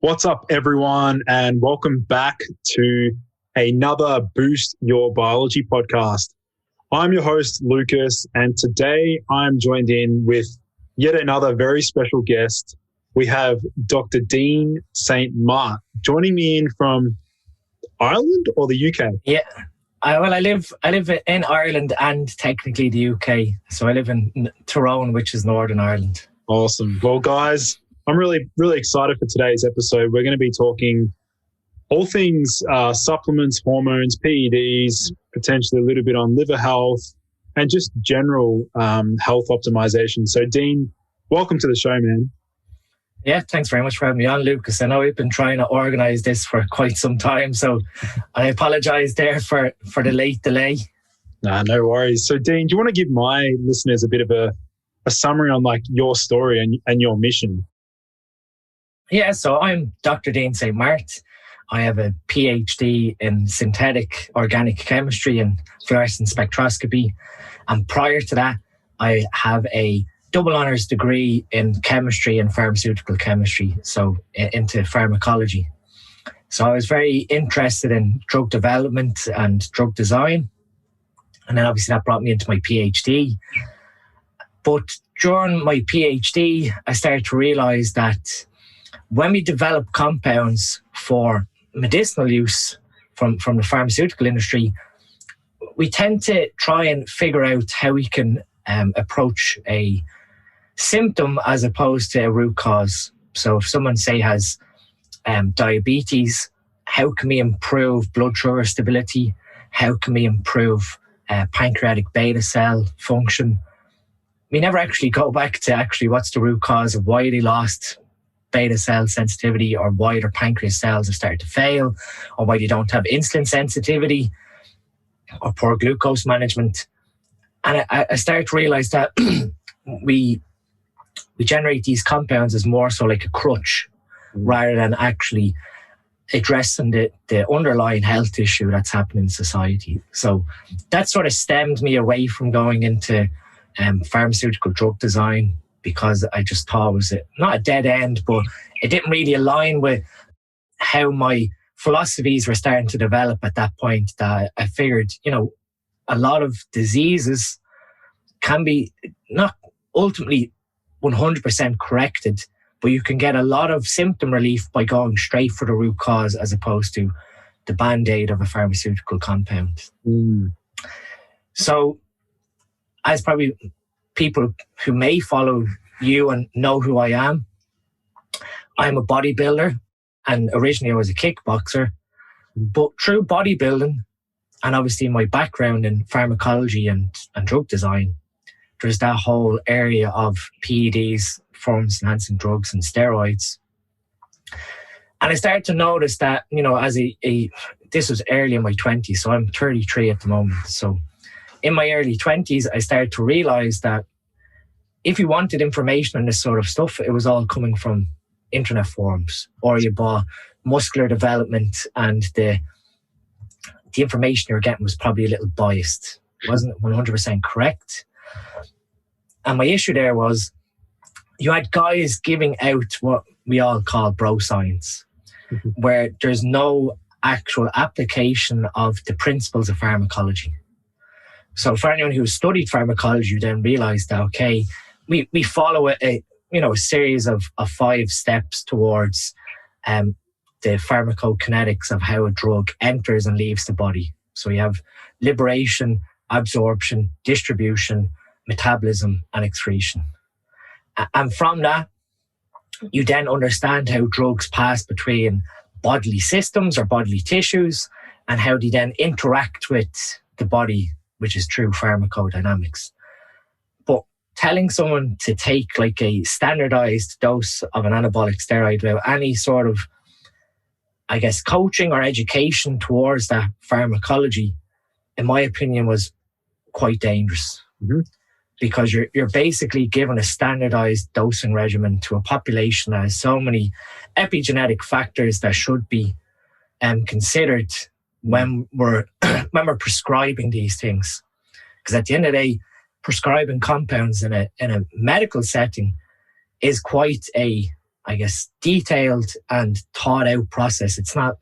What's up, everyone, and welcome back to another Boost Your Biology podcast. I'm your host, Lucas, and today I'm joined in with yet another very special guest. We have Dr. Dean St. Mart joining me in from Ireland or the UK? Yeah, I live in Ireland and technically the UK. So I live in Tyrone, which is Northern Ireland. Awesome. Well, guys, I'm really excited for today's episode. We're going to be talking all things supplements, hormones, PEDs, potentially a little bit on liver health and just general health optimization. So, Dean, welcome to the show, man. Yeah, thanks very much for having me on, Lucas. I know we've been trying to organise this for quite some time, so I apologise there for the late delay. Nah, no worries. So, Dean, do you want to give my listeners a bit of a summary on like your story and your mission? Yeah, so I'm Dr. Dean St. Mart. I have a Ph.D. in synthetic organic chemistry and fluorescence spectroscopy. And prior to that, I have a double honours degree in chemistry and pharmaceutical chemistry, so into pharmacology. So I was very interested in drug development and drug design. And then obviously that brought me into my Ph.D. But during my PhD, I started to realise that when we develop compounds for medicinal use from the pharmaceutical industry, we tend to try and figure out how we can approach a symptom as opposed to a root cause. So if someone, say, has diabetes, how can we improve blood sugar stability? How can we improve pancreatic beta cell function? We never actually go back to what's the root cause of why they lost beta cell sensitivity, or why their pancreas cells have started to fail, or why they don't have insulin sensitivity or poor glucose management. And I started to realize that we generate these compounds as more so like a crutch rather than actually addressing the underlying health issue that's happening in society. So that sort of stemmed me away from going into pharmaceutical drug design, because I just thought it was not a dead end, but it didn't really align with how my philosophies were starting to develop at that point. That I figured, a lot of diseases can be not ultimately 100% corrected, but you can get a lot of symptom relief by going straight for the root cause as opposed to the band-aid of a pharmaceutical compound. So, as probably people who may follow you and know who I am, I'm a bodybuilder, and originally I was a kickboxer. But through bodybuilding, and obviously my background in pharmacology and drug design, there's that whole area of PEDs, performance-enhancing drugs, and steroids. And I started to notice that, as this was early in my 20s, so I'm 33 at the moment. So in my early 20s, I started to realize that if you wanted information on this sort of stuff, it was all coming from internet forums, or you bought muscular development, and the information you were getting was probably a little biased. It wasn't 100% correct. And my issue there was you had guys giving out what we all call bro science, where there's no actual application of the principles of pharmacology. So for anyone who studied pharmacology, you then realize that, okay, we follow a series of 5 steps towards the pharmacokinetics of how a drug enters and leaves the body. So we have liberation, absorption, distribution, metabolism, and excretion. And from that, you then understand how drugs pass between bodily systems or bodily tissues, and how they then interact with the body, which is true pharmacodynamics. But telling someone to take like a standardized dose of an anabolic steroid without any sort of, coaching or education towards that pharmacology, in my opinion, was quite dangerous. Because you're basically given a standardized dosing regimen to a population that has so many epigenetic factors that should be considered when we're prescribing these things. Because at the end of the day, prescribing compounds in a medical setting is quite a I guess, detailed and thought out process. It's not,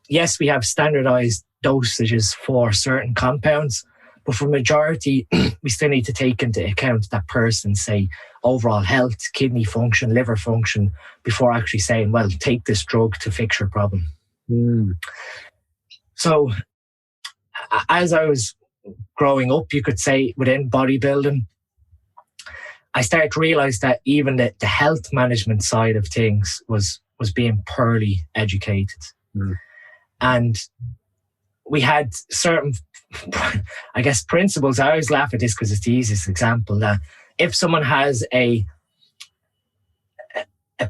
yes, we have standardized dosages for certain compounds, but for majority, we still need to take into account that person's, say, overall health, kidney function, liver function, before actually saying, well, take this drug to fix your problem. So as I was growing up, you could say, within bodybuilding, I started to realize that even the health management side of things was being poorly educated. And we had certain, I guess, principles. I always laugh at this because it's the easiest example, that if someone has a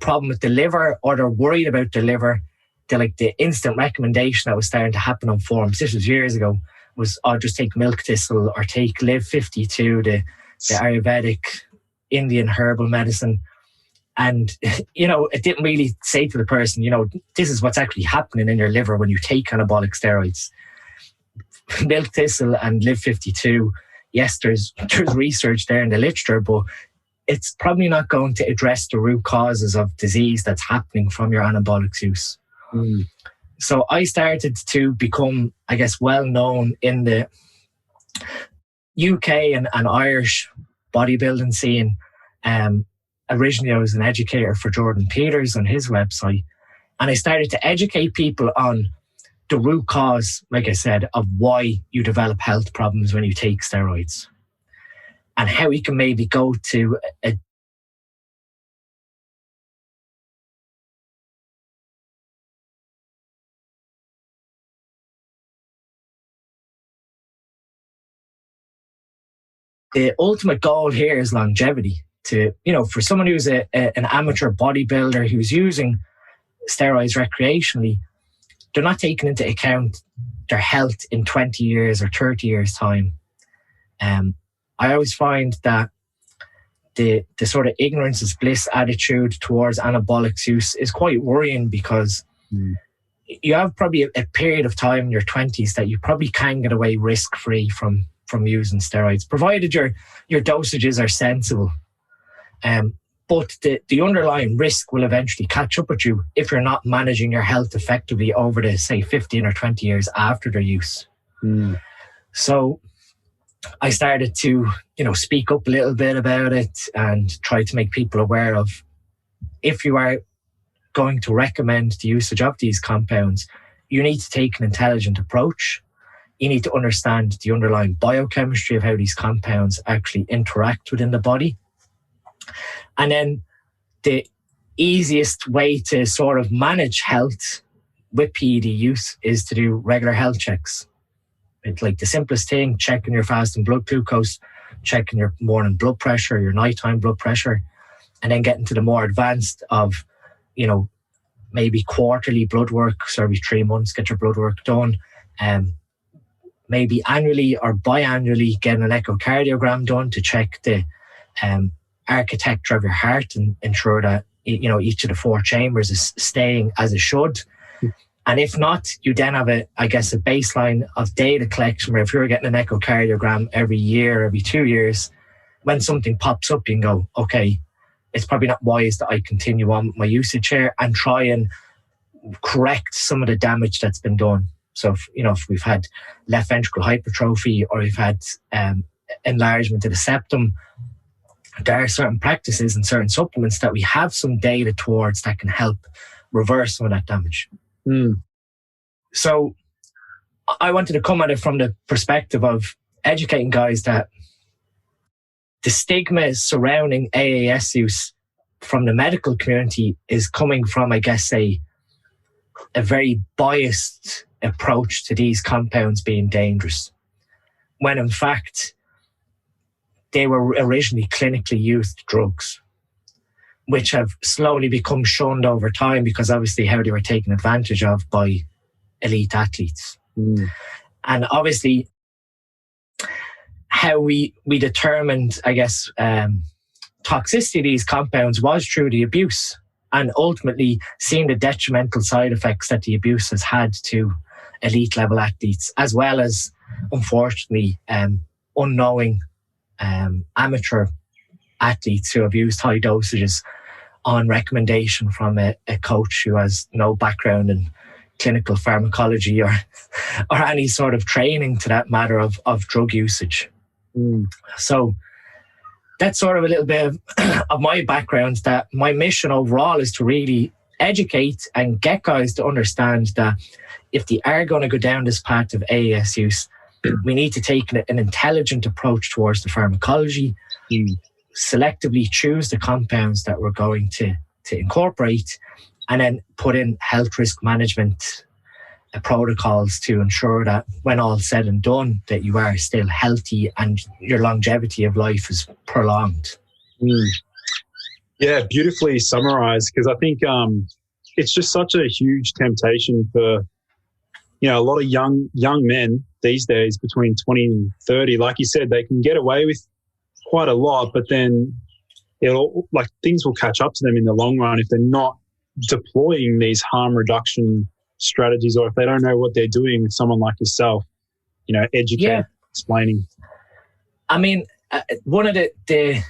problem with the liver, or they're worried about the liver, the instant recommendation that was starting to happen on forums, this was years ago, was, oh, just take milk thistle or take Live 52, the Ayurvedic Indian herbal medicine. And, it didn't really say to the person, this is what's actually happening in your liver when you take anabolic steroids. Milk thistle and Live 52, yes, there's research there in the literature, but it's probably not going to address the root causes of disease that's happening from your anabolic use. So I started to become, I guess, well known in the UK and Irish bodybuilding scene. Originally, I was an educator for Jordan Peters on his website, and I started to educate people on the root cause, like I said, of why you develop health problems when you take steroids, and how we can maybe go to the ultimate goal here is longevity. For someone who's an amateur bodybuilder who's using steroids recreationally, they're not taking into account their health in 20 years or 30 years' time. I always find that the sort of ignorance is bliss attitude towards anabolic use is quite worrying, because you have probably a period of time in your 20s that you probably can get away risk-free from using steroids, provided your dosages are sensible. But the underlying risk will eventually catch up with you if you're not managing your health effectively over the, say, 15 or 20 years after their use. So I started to, speak up a little bit about it and try to make people aware of, if you are going to recommend the usage of these compounds, you need to take an intelligent approach. You need to understand the underlying biochemistry of how these compounds actually interact within the body. And then the easiest way to sort of manage health with PED use is to do regular health checks. It's like the simplest thing, checking your fasting blood glucose, checking your morning blood pressure, your nighttime blood pressure, and then getting to the more advanced of, maybe quarterly blood work, so every 3 months, get your blood work done. Maybe annually or biannually, getting an echocardiogram done to check the architecture of your heart and ensure that each of the 4 chambers is staying as it should. And if not, you then have a baseline of data collection where if you're getting an echocardiogram every year, every 2 years, when something pops up, you can go, okay, it's probably not wise that I continue on with my usage here, and try and correct some of the damage that's been done. So if we've had left ventricle hypertrophy, or we've had enlargement of the septum, there are certain practices and certain supplements that we have some data towards that can help reverse some of that damage. So I wanted to come at it from the perspective of educating guys that the stigma surrounding AAS use from the medical community is coming from, I guess, a very biased approach to these compounds being dangerous, when in fact they were originally clinically used drugs, which have slowly become shunned over time because obviously how they were taken advantage of by elite athletes. And obviously how we determined, I guess, toxicity of these compounds was through the abuse, and ultimately seeing the detrimental side effects that the abuse has had to elite level athletes, as well as, unfortunately, unknowing amateur athletes who have used high dosages on recommendation from a coach who has no background in clinical pharmacology or any sort of training to that matter of drug usage. So that's sort of a little bit of my background, that my mission overall is to really educate and get guys to understand that if they are going to go down this path of AAS use, we need to take an intelligent approach towards the pharmacology, selectively choose the compounds that we're going to incorporate, and then put in health risk management protocols to ensure that when all said and done, that you are still healthy and your longevity of life is prolonged. Yeah, beautifully summarized, because I think it's just such a huge temptation for, you know, a lot of young men these days between 20 and 30. Like you said, they can get away with quite a lot, but then things will catch up to them in the long run if they're not deploying these harm reduction strategies, or if they don't know what they're doing with someone like yourself, you know, explaining. I mean, one of the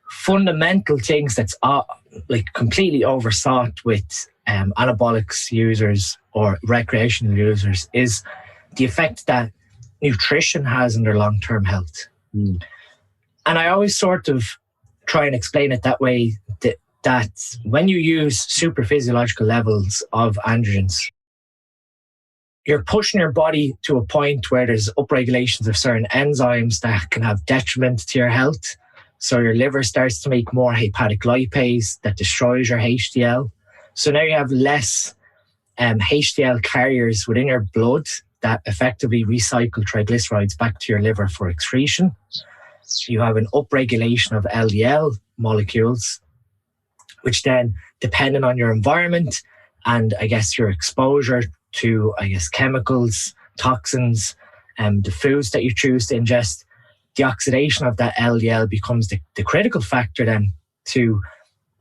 fundamental things that's completely oversought with anabolics users or recreational users is the effect that nutrition has on their long-term health. And I always sort of try and explain it that way, that when you use super physiological levels of androgens, you're pushing your body to a point where there's upregulations of certain enzymes that can have detriment to your health. So your liver starts to make more hepatic lipase that destroys your HDL. So now you have less HDL carriers within your blood that effectively recycle triglycerides back to your liver for excretion. You have an upregulation of LDL molecules, which then, depending on your environment and I guess your exposure to, chemicals, toxins, and the foods that you choose to ingest, the oxidation of that LDL becomes the critical factor then to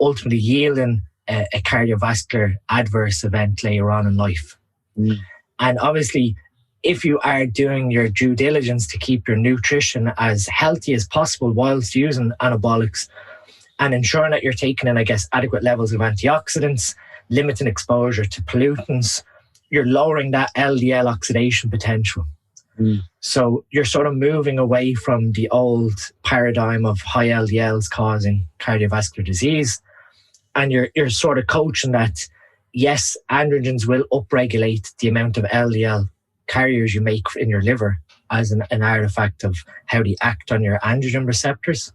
ultimately yielding a cardiovascular adverse event later on in life. And obviously, if you are doing your due diligence to keep your nutrition as healthy as possible whilst using anabolics and ensuring that you're taking in, adequate levels of antioxidants, limiting exposure to pollutants, you're lowering that LDL oxidation potential. So you're sort of moving away from the old paradigm of high LDLs causing cardiovascular disease. And you're sort of coaching that, yes, androgens will upregulate the amount of LDL carriers you make in your liver as an artifact of how they act on your androgen receptors.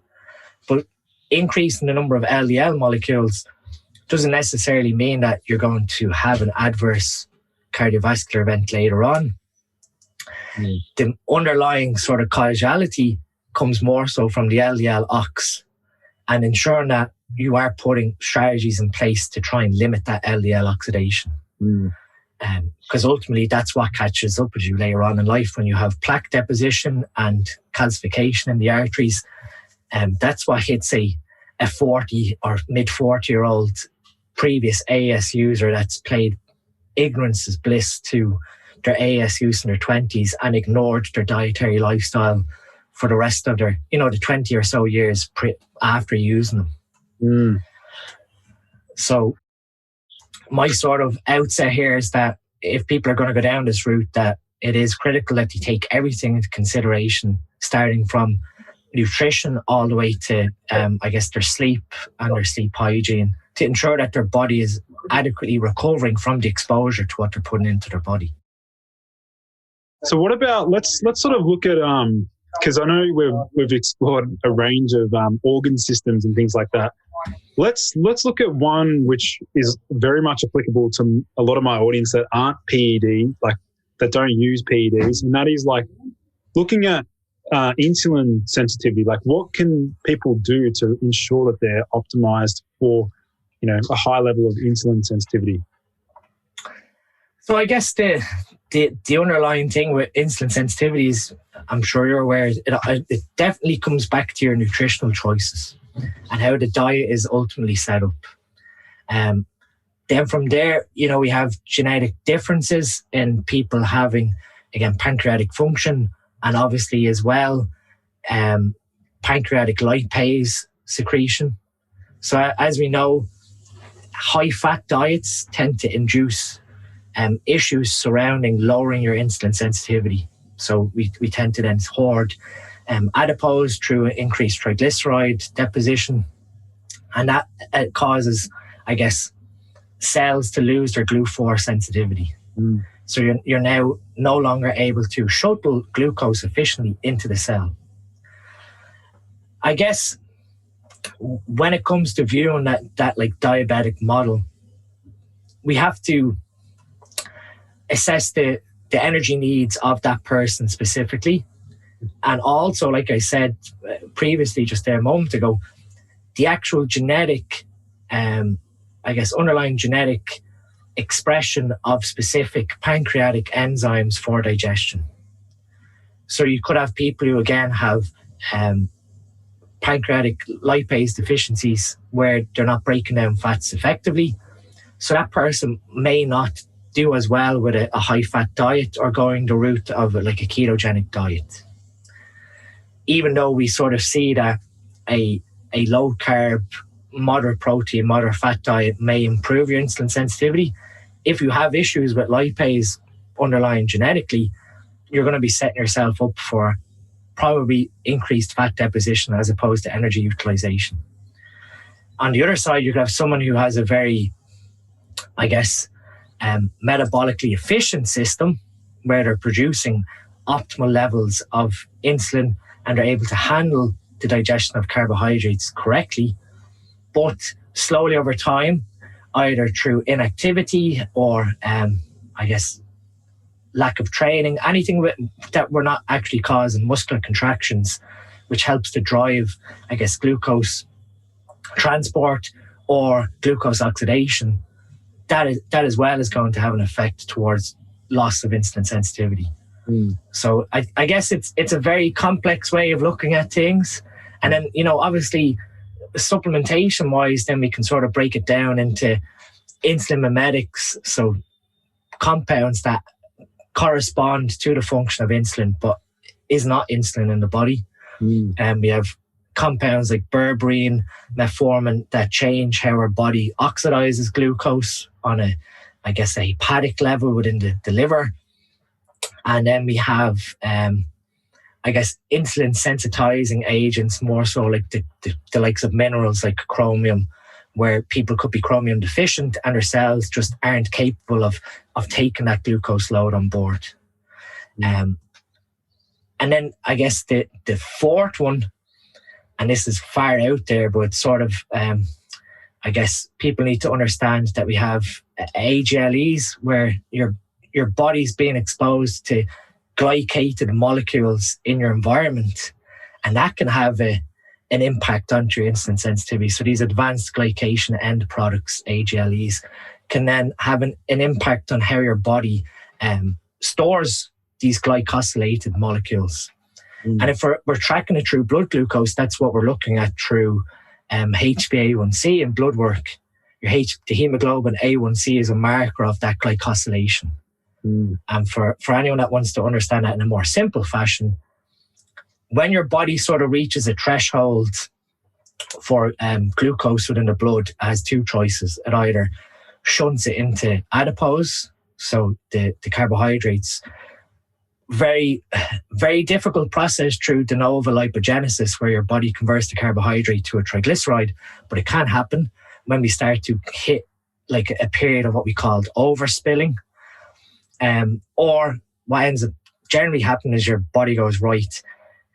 But increasing the number of LDL molecules doesn't necessarily mean that you're going to have an adverse cardiovascular event later on. The underlying sort of causality comes more so from the LDL ox, and ensuring that you are putting strategies in place to try and limit that LDL oxidation. Because ultimately that's what catches up with you later on in life when you have plaque deposition and calcification in the arteries. That's what hits a 40 or mid 40-year-old previous AS user that's played ignorance is bliss to their AS use in their 20s and ignored their dietary lifestyle for the rest of their, the 20 or so years after using them. So my sort of outset here is that if people are going to go down this route, that it is critical that they take everything into consideration, starting from nutrition all the way to, their sleep and their sleep hygiene, to ensure that their body is adequately recovering from the exposure to what they're putting into their body. So what about, let's sort of look at, because I know we've explored a range of organ systems and things like that. Let's look at one which is very much applicable to a lot of my audience that aren't PED, like that don't use PEDs, and that is like looking at insulin sensitivity. Like, what can people do to ensure that they're optimized for, a high level of insulin sensitivity? So I guess the underlying thing with insulin sensitivity is, I'm sure you're aware, it definitely comes back to your nutritional choices and how the diet is ultimately set up. Then from there, we have genetic differences in people having, again, pancreatic function, and obviously as well, pancreatic lipase secretion. So as we know, high-fat diets tend to induce issues surrounding lowering your insulin sensitivity. So we tend to then hoard adipose through increased triglyceride deposition. And that causes, I guess, cells to lose their GLUT4 sensitivity. So you're now no longer able to shuttle glucose efficiently into the cell. I guess when it comes to viewing that like diabetic model, we have to assess the energy needs of that person specifically. And also, like I said previously, just there a moment ago, the actual genetic, underlying genetic expression of specific pancreatic enzymes for digestion. So you could have people who, again, have pancreatic lipase deficiencies where they're not breaking down fats effectively. So that person may not do as well with a high-fat diet or going the route of like a ketogenic diet. Even though we sort of see that a low-carb, moderate protein, moderate fat diet may improve your insulin sensitivity, if you have issues with lipase underlying genetically, you're going to be setting yourself up for probably increased fat deposition as opposed to energy utilization. On the other side, you could have someone who has a very, metabolically efficient system where they're producing optimal levels of insulin and are able to handle the digestion of carbohydrates correctly, but slowly over time, either through inactivity or, lack of training, anything that we're not actually causing muscular contractions, which helps to drive, glucose transport or glucose oxidation, that as well is going to have an effect towards loss of insulin sensitivity. So I guess it's a very complex way of looking at things. And then, obviously, supplementation wise, then we can sort of break it down into insulin mimetics, so compounds that correspond to the function of insulin but is not insulin in the body. And we have compounds like berberine, metformin that change how our body oxidizes glucose on a hepatic level within the liver. And then we have insulin sensitizing agents, more so like the likes of minerals like chromium, where people could be chromium deficient and their cells just aren't capable of taking that glucose load on board. And then I guess the fourth one, and this is far out there, but it's sort of, people need to understand that we have AGLEs, where your body's being exposed to glycated molecules in your environment, and that can have an impact on your insulin sensitivity. So these advanced glycation end products, AGLEs, can then have an impact on how your body stores these glycosylated molecules. And if we're tracking it through blood glucose, that's what we're looking at through HbA1c in blood work. The hemoglobin A1c is a marker of that glycosylation. And for anyone that wants to understand that in a more simple fashion, when your body sort of reaches a threshold for glucose within the blood, it has two choices. It either shunts it into adipose, so the carbohydrates. Very, very difficult process through de novo lipogenesis, where your body converts the carbohydrate to a triglyceride, but it can happen when we start to hit like a period of what we called overspilling. Or what ends up generally happening is your body goes, right,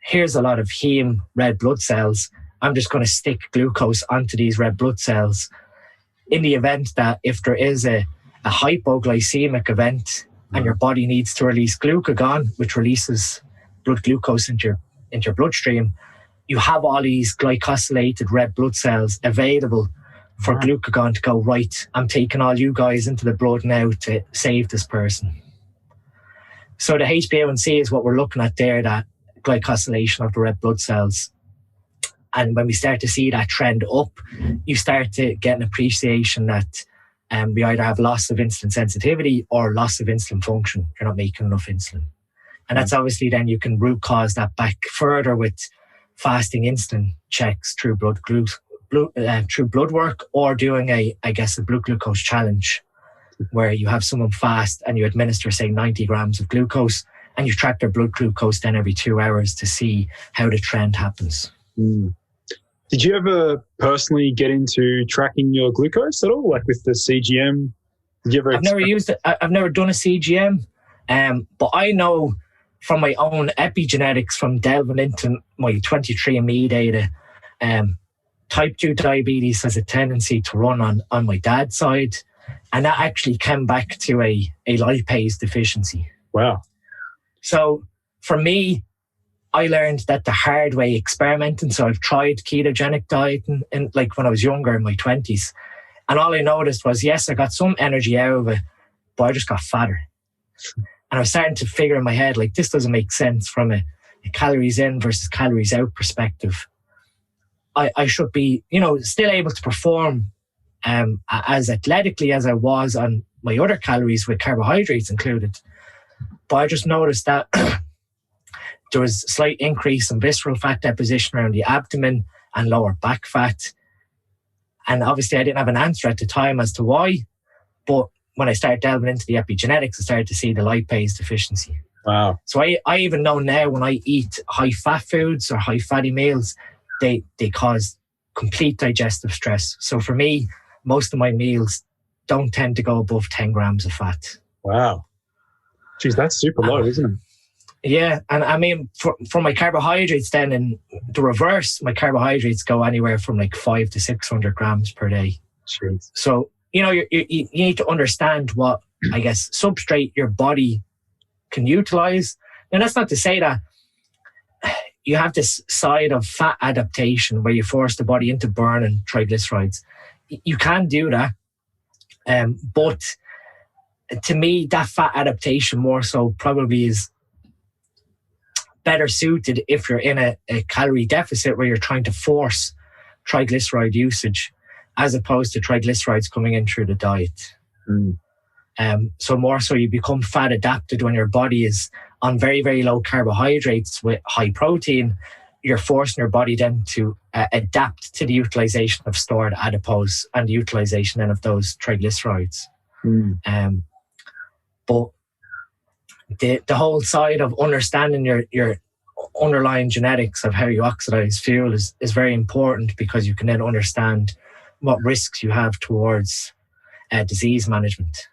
here's a lot of heme red blood cells. I'm just going to stick glucose onto these red blood cells in the event that if there is a hypoglycemic event and your body needs to release glucagon, which releases blood glucose into your bloodstream, you have all these glycosylated red blood cells available for glucagon to go, right, I'm taking all you guys into the blood now to save this person. So the HbA1c is what we're looking at there, that glycosylation of the red blood cells. And when we start to see that trend up, you start to get an appreciation that we either have loss of insulin sensitivity or loss of insulin function. You're not making enough insulin. And that's obviously then you can root cause that back further with fasting insulin checks through blood through blood work, or doing a blood glucose challenge, where you have someone fast and you administer, say, 90 grams of glucose, and you track their blood glucose then every 2 hours to see how the trend happens. Did you ever personally get into tracking your glucose at all, like with the CGM? Did you ever? I've never used it. I've never done a CGM, but I know from my own epigenetics, from delving into my 23andMe data, type 2 diabetes has a tendency to run on my dad's side, and that actually came back to a lipase deficiency. Wow. So for me, I learned that the hard way experimenting. So I've tried ketogenic diet and like when I was younger, in my 20s. And all I noticed was, yes, I got some energy out of it, but I just got fatter. And I was starting to figure in my head, like, this doesn't make sense from a calories in versus calories out perspective. I should be, still able to perform as athletically as I was on my other calories with carbohydrates included. But I just noticed that there was a slight increase in visceral fat deposition around the abdomen and lower back fat. And obviously I didn't have an answer at the time as to why. But when I started delving into the epigenetics, I started to see the lipase deficiency. Wow. So I even know now when I eat high fat foods or high fatty meals, they cause complete digestive stress. So for me, most of my meals don't tend to go above 10 grams of fat. Wow. Geez, that's super low, isn't it? Yeah, and I mean, for my carbohydrates then, in the reverse, my carbohydrates go anywhere from like 500 to 600 grams per day. Jeez. So, you need to understand what, I guess, substrate your body can utilize. And that's not to say that you have this side of fat adaptation where you force the body into burning triglycerides. You can do that. But to me, that fat adaptation more so probably is better suited if you're in a calorie deficit where you're trying to force triglyceride usage as opposed to triglycerides coming in through the diet. So more so you become fat adapted when your body is on very, very low carbohydrates with high protein. You're forcing your body then to adapt to the utilization of stored adipose and the utilization then of those triglycerides. But the whole side of understanding your underlying genetics of how you oxidize fuel is very important, because you can then understand what risks you have towards disease management.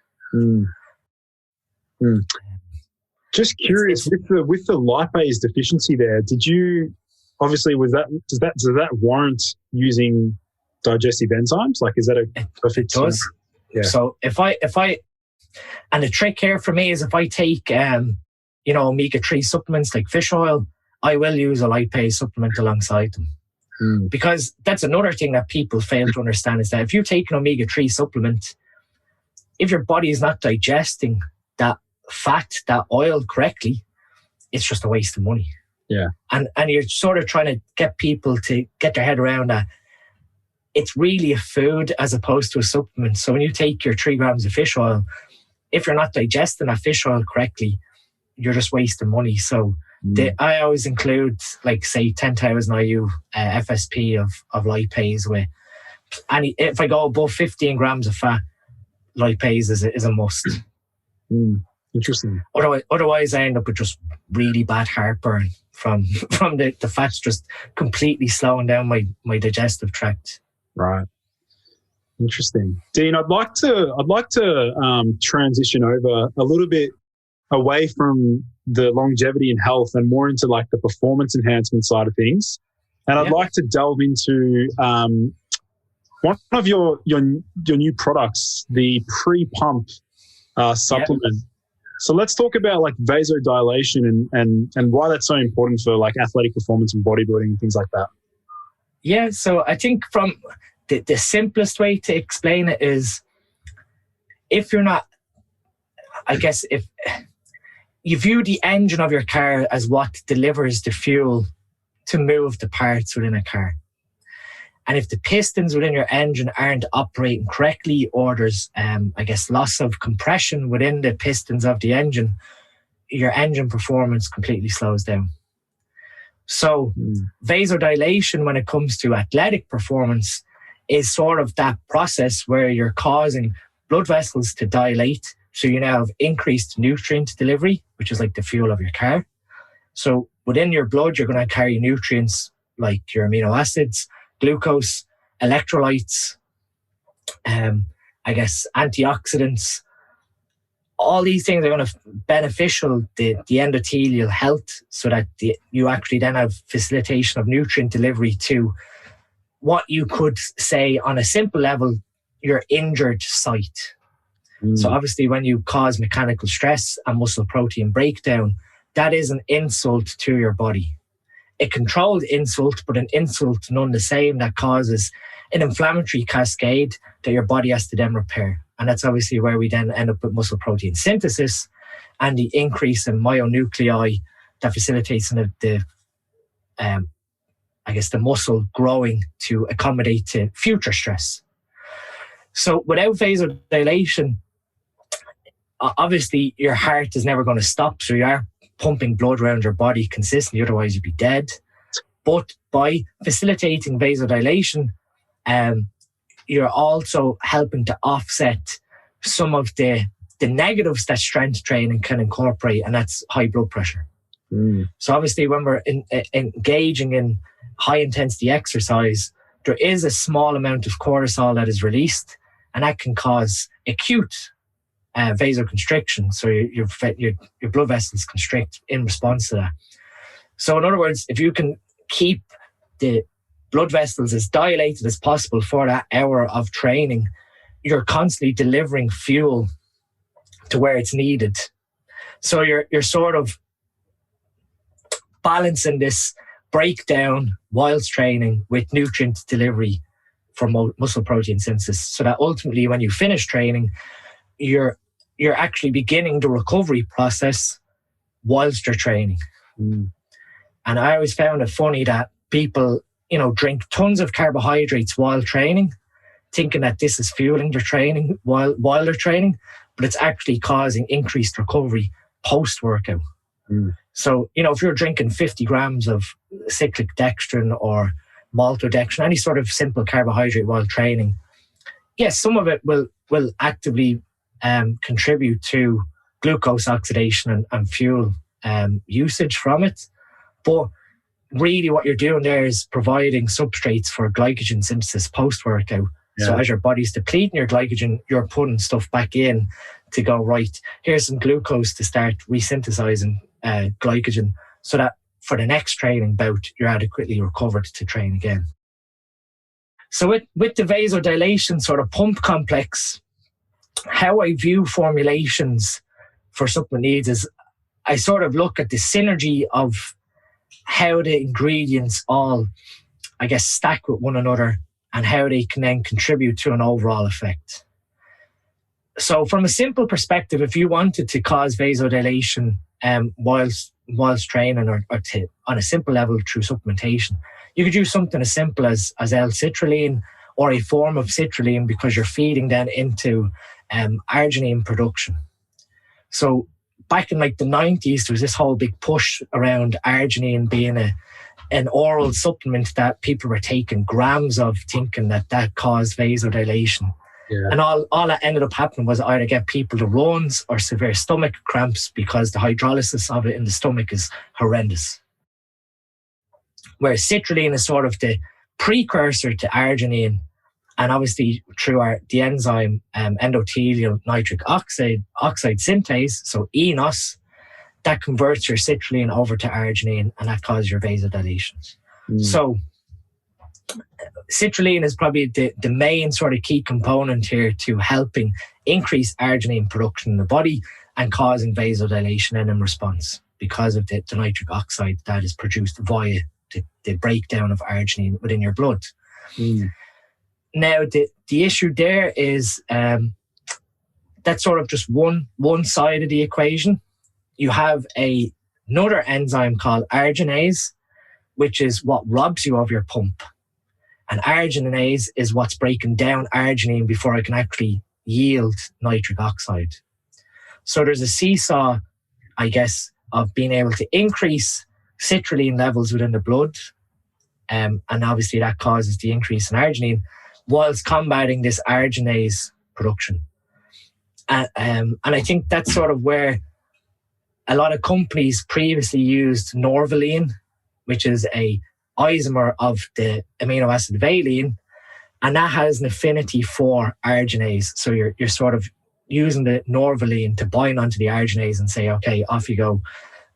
Just curious, with the lipase deficiency there, did you obviously does that warrant using digestive enzymes? Like, is that a perfect? It does. Yeah. So if I and the trick here for me is if I take omega-3 supplements like fish oil, I will use a lipase supplement alongside them. Because that's another thing that people fail to understand, is that if you take an omega-3 supplement, if your body is not digesting that fat, that oil correctly, it's just a waste of money. Yeah. And you're sort of trying to get people to get their head around that it's really a food as opposed to a supplement. So when you take your 3 grams of fish oil, if you're not digesting that fish oil correctly, you're just wasting money. So I always include, like, say, 10,000 IU FSP of lipase with, and if I go above 15 grams of fat, lipase is a must. Interesting. Otherwise, I end up with just really bad heartburn from the fats just completely slowing down my digestive tract. Right. Interesting. Dean, I'd like to transition over a little bit away from the longevity and health and more into like the performance enhancement side of things. And I'd like to delve into one of your new products, the pre-pump supplement. So let's talk about like vasodilation and why that's so important for like athletic performance and bodybuilding and things like that. Yeah, so I think from the simplest way to explain it is, if you're not, I guess, if you view the engine of your car as what delivers the fuel to move the parts within a car. And if the pistons within your engine aren't operating correctly, or there's, I guess, loss of compression within the pistons of the engine, your engine performance completely slows down. So vasodilation, when it comes to athletic performance, is sort of that process where you're causing blood vessels to dilate. So you now have increased nutrient delivery, which is like the fuel of your car. So within your blood, you're going to carry nutrients like your amino acids, glucose, electrolytes, antioxidants. All these things are going to beneficial the endothelial health, so that you actually then have facilitation of nutrient delivery to what you could say on a simple level, your injured site. So obviously when you cause mechanical stress and muscle protein breakdown, that is an insult to your body. A controlled insult, but an insult none the same, that causes an inflammatory cascade that your body has to then repair. And that's obviously where we then end up with muscle protein synthesis and the increase in myonuclei that facilitates the muscle growing to accommodate to future stress. So without vasodilation, obviously your heart is never going to stop. So you are pumping blood around your body consistently, otherwise you'd be dead. But by facilitating vasodilation, you're also helping to offset some of the negatives that strength training can incorporate, and that's high blood pressure. So obviously when we're engaging in high intensity exercise, there is a small amount of cortisol that is released, and that can cause acute vasoconstriction. So your blood vessels constrict in response to that. So in other words, if you can keep the blood vessels as dilated as possible for that hour of training, you're constantly delivering fuel to where it's needed. So you're sort of balancing this breakdown whilst training with nutrient delivery for muscle protein synthesis, so that ultimately when you finish training, you're actually beginning the recovery process whilst you're training. And I always found it funny that people, drink tons of carbohydrates while training, thinking that this is fueling their training while they're training, but it's actually causing increased recovery post-workout. So, if you're drinking 50 grams of cyclic dextrin or maltodextrin, any sort of simple carbohydrate while training, yes, some of it will actively contribute to glucose oxidation and fuel usage from it. But really what you're doing there is providing substrates for glycogen synthesis post-workout. Yeah. So as your body's depleting your glycogen, you're putting stuff back in to go, right, here's some glucose to start resynthesizing glycogen, so that for the next training bout, you're adequately recovered to train again. So with the vasodilation sort of pump complex, how I view formulations for supplement needs is I sort of look at the synergy of how the ingredients all, stack with one another and how they can then contribute to an overall effect. So from a simple perspective, if you wanted to cause vasodilation whilst training or on a simple level through supplementation, you could use something as simple as L-Citrulline or a form of citrulline, because you're feeding then into arginine production. So back in like the 90s, there was this whole big push around arginine being an oral supplement that people were taking grams of, thinking that caused vasodilation. Yeah. And all that ended up happening was either get people to runs or severe stomach cramps, because the hydrolysis of it in the stomach is horrendous. Whereas citrulline is sort of the precursor to arginine, and obviously through the enzyme endothelial nitric oxide synthase, so eNOS, that converts your citrulline over to arginine, and that causes your vasodilations. So citrulline is probably the main sort of key component here to helping increase arginine production in the body and causing vasodilation in response, because of the nitric oxide that is produced via the breakdown of arginine within your blood. Now, the issue there is that's sort of just one side of the equation. You have another enzyme called arginase, which is what robs you of your pump. And arginase is what's breaking down arginine before it can actually yield nitric oxide. So there's a seesaw, of being able to increase citrulline levels within the blood. And obviously that causes the increase in arginine whilst combating this arginase production. And I think that's sort of where a lot of companies previously used norvaline, which is a isomer of the amino acid valine, and that has an affinity for arginase. So you're sort of using the norvaline to bind onto the arginase and say, okay, off you go.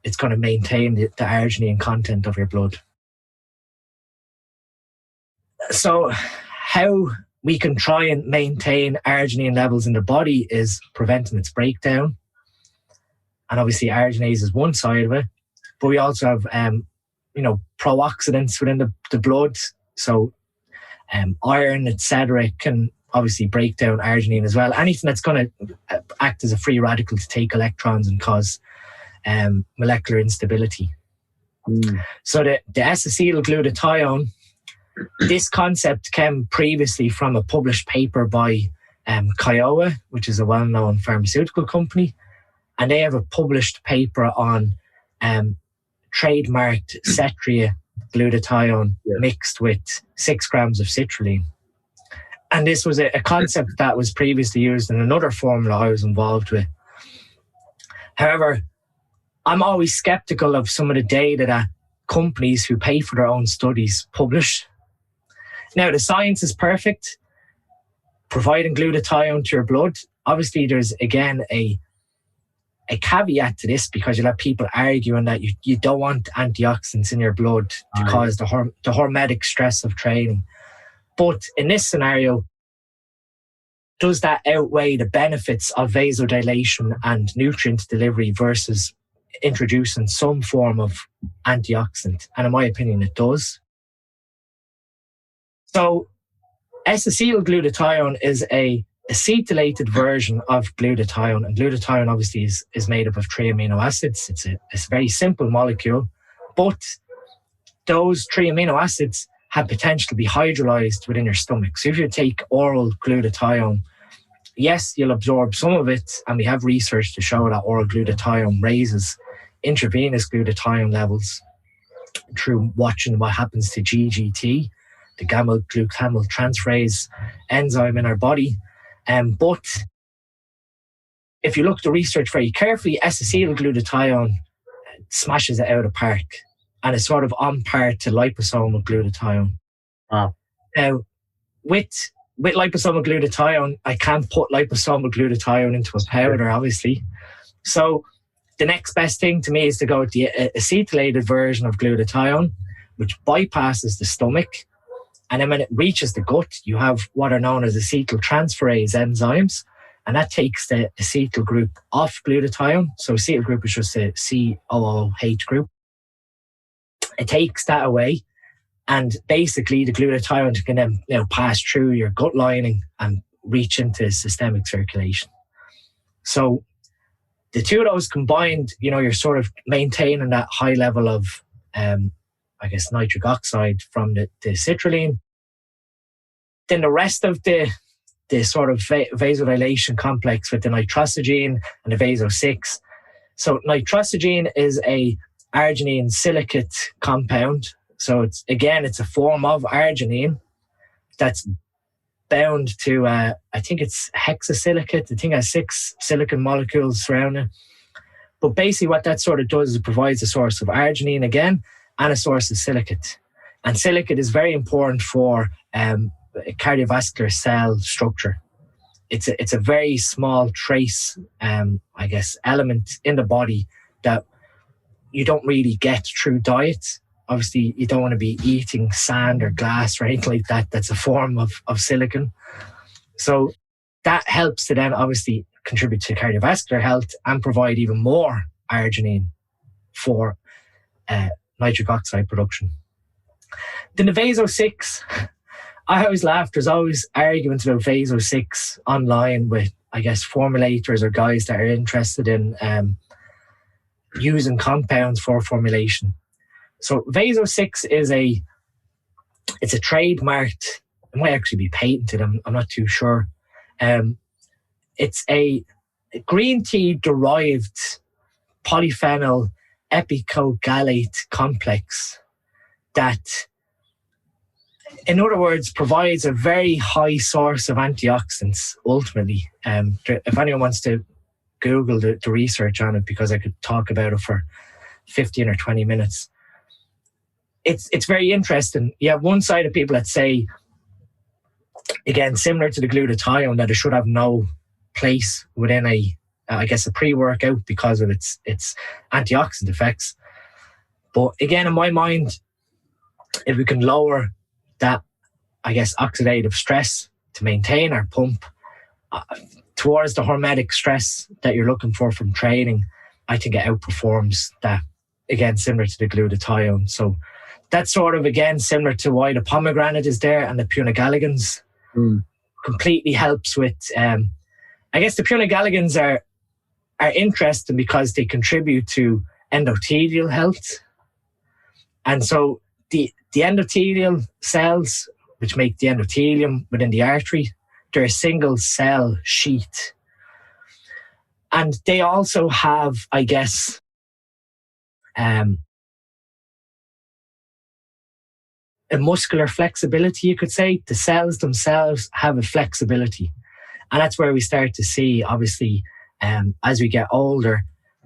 It's going to maintain the arginine content of your blood. So how we can try and maintain arginine levels in the body is preventing its breakdown. And obviously arginase is one side of it, but we also have, pro-oxidants within the blood. So iron, etc., can obviously break down arginine as well. Anything that's going to act as a free radical to take electrons and cause molecular instability. So the acetyl glutathione, this concept came previously from a published paper by Kyowa, which is a well-known pharmaceutical company, and they have a published paper on trademarked Cetria glutathione mixed with 6 grams of citrulline. And this was a concept that was previously used in another formula I was involved with. However, I'm always skeptical of some of the data that companies who pay for their own studies publish. Now, the science is perfect, providing glutathione to your blood. Obviously, there's, again, a caveat to this, because you'll have people arguing that you don't want antioxidants in your blood to cause the hormetic stress of training. But in this scenario, does that outweigh the benefits of vasodilation and nutrient delivery versus introducing some form of antioxidant? And in my opinion, it does. So acetyl glutathione is a acetylated version of glutathione, and glutathione obviously is made up of 3 amino acids. It's a very simple molecule, but those 3 amino acids have potential to be hydrolyzed within your stomach. So if you take oral glutathione, yes, you'll absorb some of it, and we have research to show that oral glutathione raises intravenous glutathione levels through watching what happens to GGT, the gamma-glutamyl transferase enzyme in our body. But if you look at the research very carefully, acetyl glutathione smashes it out of the park, and it's sort of on par to liposomal glutathione. Wow. Now, with liposomal glutathione, I can't put liposomal glutathione into a powder, obviously. So the next best thing to me is to go with the acetylated version of glutathione, which bypasses the stomach. And then when it reaches the gut, you have what are known as acetyltransferase enzymes, and that takes the acetyl group off glutathione. So acetyl group is just a COOH group. It takes that away, and basically the glutathione can then pass through your gut lining and reach into systemic circulation. So the two of those combined, you're sort of maintaining that high level of nitric oxide from the citrulline. Then the rest of the sort of vasodilation complex with the nitrosogene and the vaso-6. So nitrosogene is a arginine silicate compound. So it's a form of arginine that's bound to, I think it's hexasilicate. I think it has 6 silicon molecules surrounding it. But basically what that sort of does is it provides a source of arginine again, and a source of silicate. And silicate is very important for cardiovascular cell structure. It's a very small trace, element in the body that you don't really get through diet. Obviously, you don't want to be eating sand or glass or anything like that. That's a form of silicon. So that helps to then obviously contribute to cardiovascular health and provide even more arginine for nitric oxide production. Then the vaso-6, I always laugh. There's always arguments about vaso-6 online with, formulators or guys that are interested in using compounds for formulation. So vaso-6 is it's a trademarked, it might actually be patented, I'm not too sure. It's a green tea derived polyphenol epicogallate complex that, in other words, provides a very high source of antioxidants, ultimately. If anyone wants to Google the research on it, because I could talk about it for 15 or 20 minutes. It's very interesting. You have one side of people that say, again, similar to the glutathione, that it should have no place within a pre-workout because of its antioxidant effects. But again, in my mind, if we can lower that, oxidative stress to maintain our pump towards the hormetic stress that you're looking for from training, I think it outperforms that, again, similar to the glutathione. So that's sort of, again, similar to why the pomegranate is there, and the punagalligans completely helps with, the punagalligans are interesting because they contribute to endothelial health. And so the endothelial cells, which make the endothelium within the artery, they're a single cell sheath. And they also have, a muscular flexibility, you could say. The cells themselves have a flexibility. And that's where we start to see, obviously, as we get older,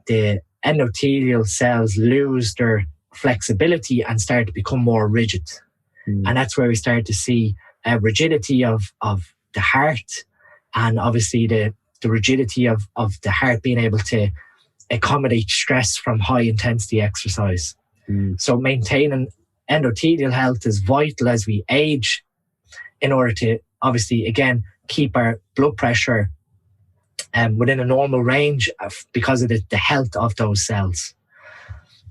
the endothelial cells lose their flexibility and start to become more rigid. And that's where we start to see rigidity of the heart, and obviously the rigidity of the heart being able to accommodate stress from high intensity exercise. So maintaining endothelial health is vital as we age, in order to obviously, again, keep our blood pressure within a normal range because of the health of those cells.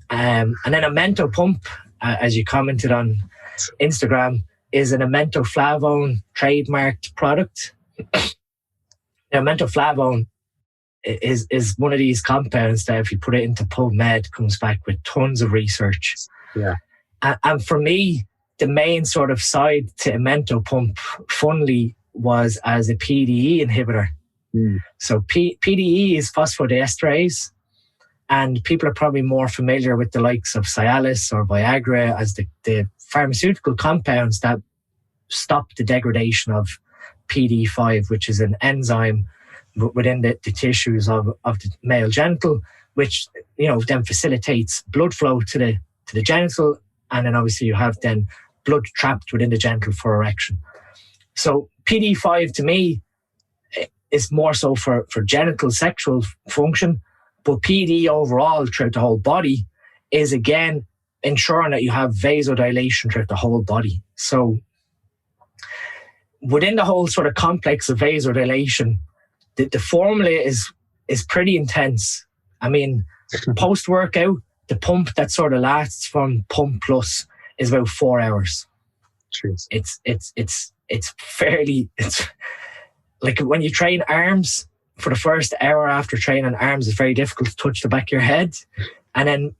And then a mental pump, as you commented on Instagram, is an mentoflavone trademarked product. Now, mentoflavone is one of these compounds that, if you put it into PubMed, comes back with tons of research. Yeah. And for me, the main sort of side to a mento pump, funnily, was as a PDE inhibitor. So PDE is phosphodiesterase, and people are probably more familiar with the likes of Cialis or Viagra as the pharmaceutical compounds that stop the degradation of PD5, which is an enzyme within the tissues of the male genital, which then facilitates blood flow to the genital, and then obviously you have then blood trapped within the genital for erection. So PD5 to me is more so for genital sexual function, but PD overall throughout the whole body is, again, ensuring that you have vasodilation throughout the whole body. So within the whole sort of complex of vasodilation, the formula is pretty intense. I mean, post-workout, the pump that sort of lasts from pump plus is about 4 hours. Jeez. It's like when you train arms, for the first hour after training arms, it's very difficult to touch the back of your head. And then,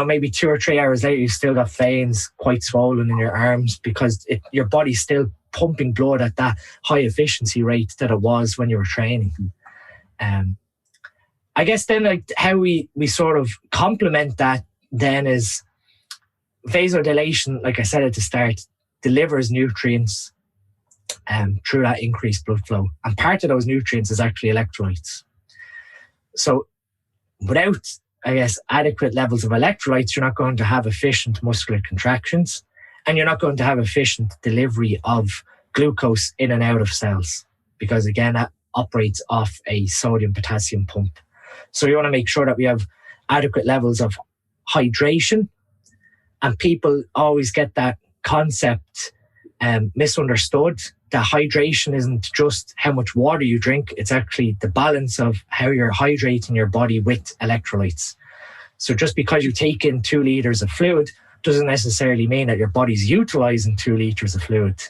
maybe 2 or 3 hours later, you've still got veins quite swollen in your arms because your body's still pumping blood at that high efficiency rate that it was when you were training. I guess then, like, how we sort of complement that then is vasodilation, like I said at the start, delivers nutrients through that increased blood flow. And part of those nutrients is actually electrolytes. So without, adequate levels of electrolytes, you're not going to have efficient muscular contractions, and you're not going to have efficient delivery of glucose in and out of cells, because, again, that operates off a sodium-potassium pump. So you want to make sure that we have adequate levels of hydration. And people always get that concept misunderstood, that hydration isn't just how much water you drink, it's actually the balance of how you're hydrating your body with electrolytes. So just because you take in 2 liters of fluid doesn't necessarily mean that your body's utilizing 2 liters of fluid.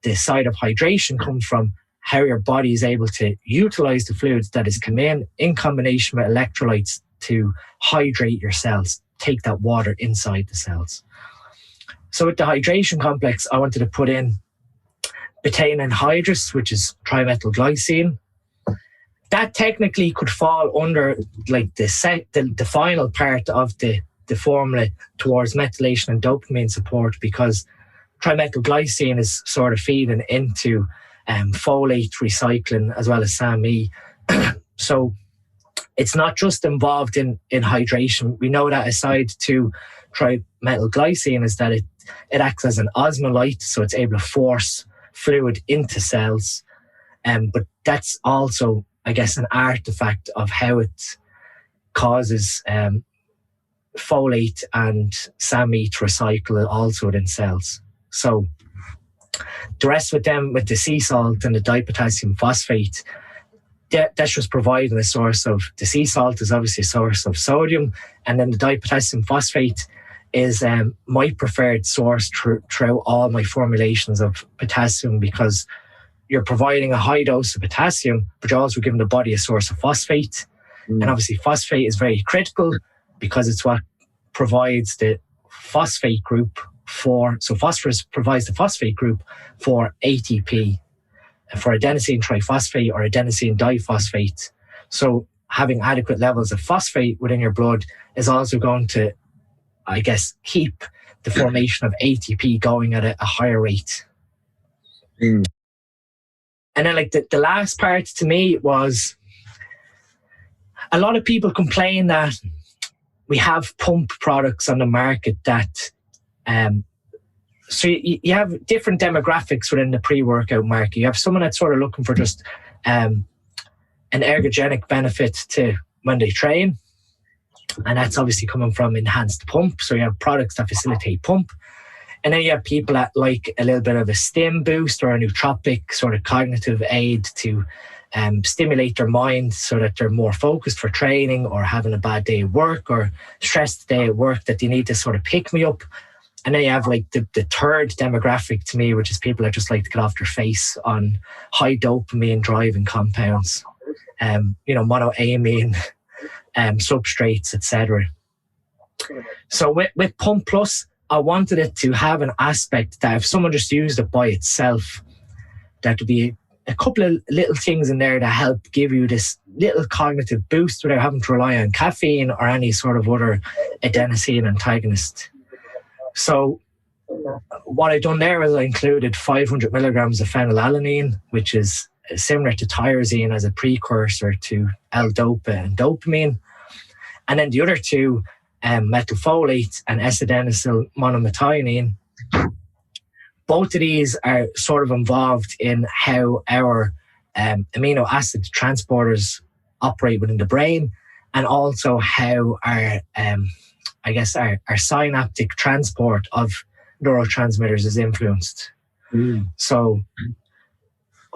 The side of hydration comes from how your body is able to utilize the fluids that is come in combination with electrolytes to hydrate your cells, take that water inside the cells. So with the hydration complex, I wanted to put in betaine anhydrous, which is trimethylglycine, that technically could fall under like the final part of the formula towards methylation and dopamine support, because trimethylglycine is sort of feeding into folate recycling as well as SAMe. So it's not just involved in hydration. We know that aside to trimethylglycine is that it acts as an osmolyte, so it's able to force fluid into cells. But that's also, I guess, an artifact of how it causes folate and SAMe to recycle also within cells. So the rest with them, with the sea salt and the dipotassium phosphate, that's just providing a source of, the sea salt is obviously a source of sodium, and then the dipotassium phosphate is my preferred source throughout all my formulations of potassium, because you're providing a high dose of potassium, but you're also giving the body a source of phosphate. And obviously phosphate is very critical because it's what provides the phosphate group so phosphorus provides the phosphate group for ATP, for adenosine triphosphate or adenosine diphosphate. So having adequate levels of phosphate within your blood is also going to, I guess, keep the formation of ATP going at a higher rate. And then like the last part to me was, a lot of people complain that we have pump products on the market that, so you have different demographics within the pre-workout market. You have someone that's sort of looking for just an ergogenic benefit to when they train. And that's obviously coming from enhanced pump. So you have products that facilitate pump. And then you have people that like a little bit of a stim boost or a nootropic sort of cognitive aid to stimulate their mind so that they're more focused for training or having a bad day at work or stressed day at work, that they need to sort of pick me up. And then you have like the third demographic to me, which is people that just like to get off their face on high dopamine driving compounds, monoamine, substrates, etc. So with Pump Plus, I wanted it to have an aspect that if someone just used it by itself, that would be a couple of little things in there that help give you this little cognitive boost without having to rely on caffeine or any sort of other adenosine antagonist. So what I've done there is I included 500 milligrams of phenylalanine, which is similar to tyrosine as a precursor to L-Dopa and dopamine. And then the other two, methylfolate and S-adenosyl monomethionine. Both of these are sort of involved in how our amino acid transporters operate within the brain, and also how our synaptic transport of neurotransmitters is influenced. So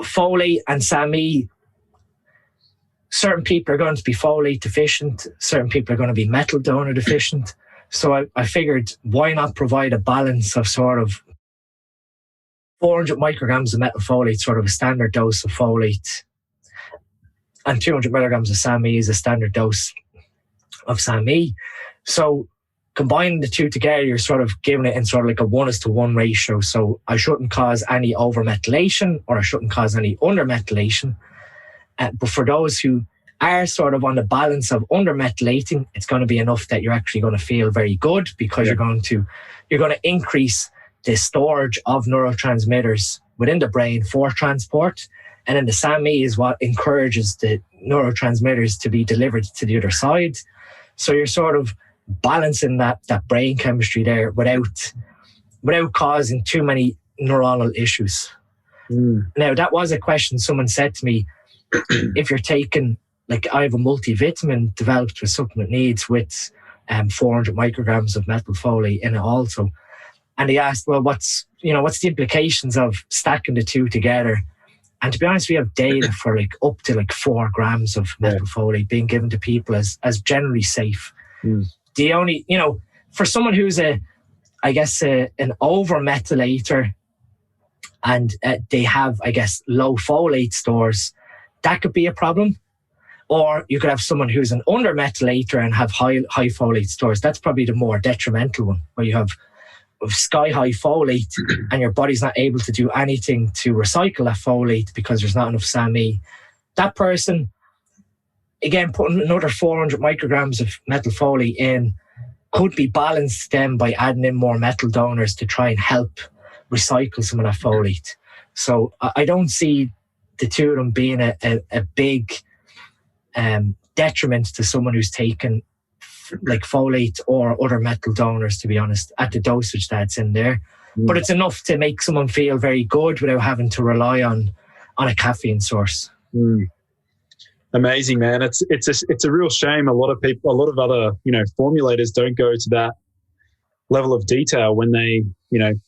folate and SAMe, certain people are going to be folate deficient, certain people are going to be metal donor deficient. So I figured, why not provide a balance of sort of 400 micrograms of methylfolate, sort of a standard dose of folate, and 200 milligrams of SAMe is a standard dose of SAMe. So combining the two together, you're sort of giving it in sort of like a 1:1 ratio. So I shouldn't cause any over-methylation or I shouldn't cause any under-methylation. But for those who are sort of on the balance of under-methylating, it's going to be enough that you're actually going to feel very good, because you're going to increase the storage of neurotransmitters within the brain for transport. And then the SAMe is what encourages the neurotransmitters to be delivered to the other side. So you're sort of balancing that brain chemistry there without causing too many neuronal issues. Now, that was a question someone said to me. If you're taking, like, I have a multivitamin developed with supplement needs with 400 micrograms of methylfolate in it also. And they asked, well, what's the implications of stacking the two together? And to be honest, we have data for like up to like 4 grams of methylfolate being given to people as generally safe. The only, for someone who's an over-methylator and they have, I guess, low folate stores, that could be a problem. Or you could have someone who's an under-methylator and have high folate stores. That's probably the more detrimental one, where you have sky-high folate and your body's not able to do anything to recycle that folate because there's not enough SAMe. That person, again, putting another 400 micrograms of methylfolate in could be balanced then by adding in more metal donors to try and help recycle some of that folate. So I don't see the two of them being a big detriment to someone who's taken like folate or other metal donors, to be honest, at the dosage that's in there. But it's enough to make someone feel very good without having to rely on a caffeine source. Amazing, man. It's a real shame. A lot of other, formulators don't go to that level of detail when they,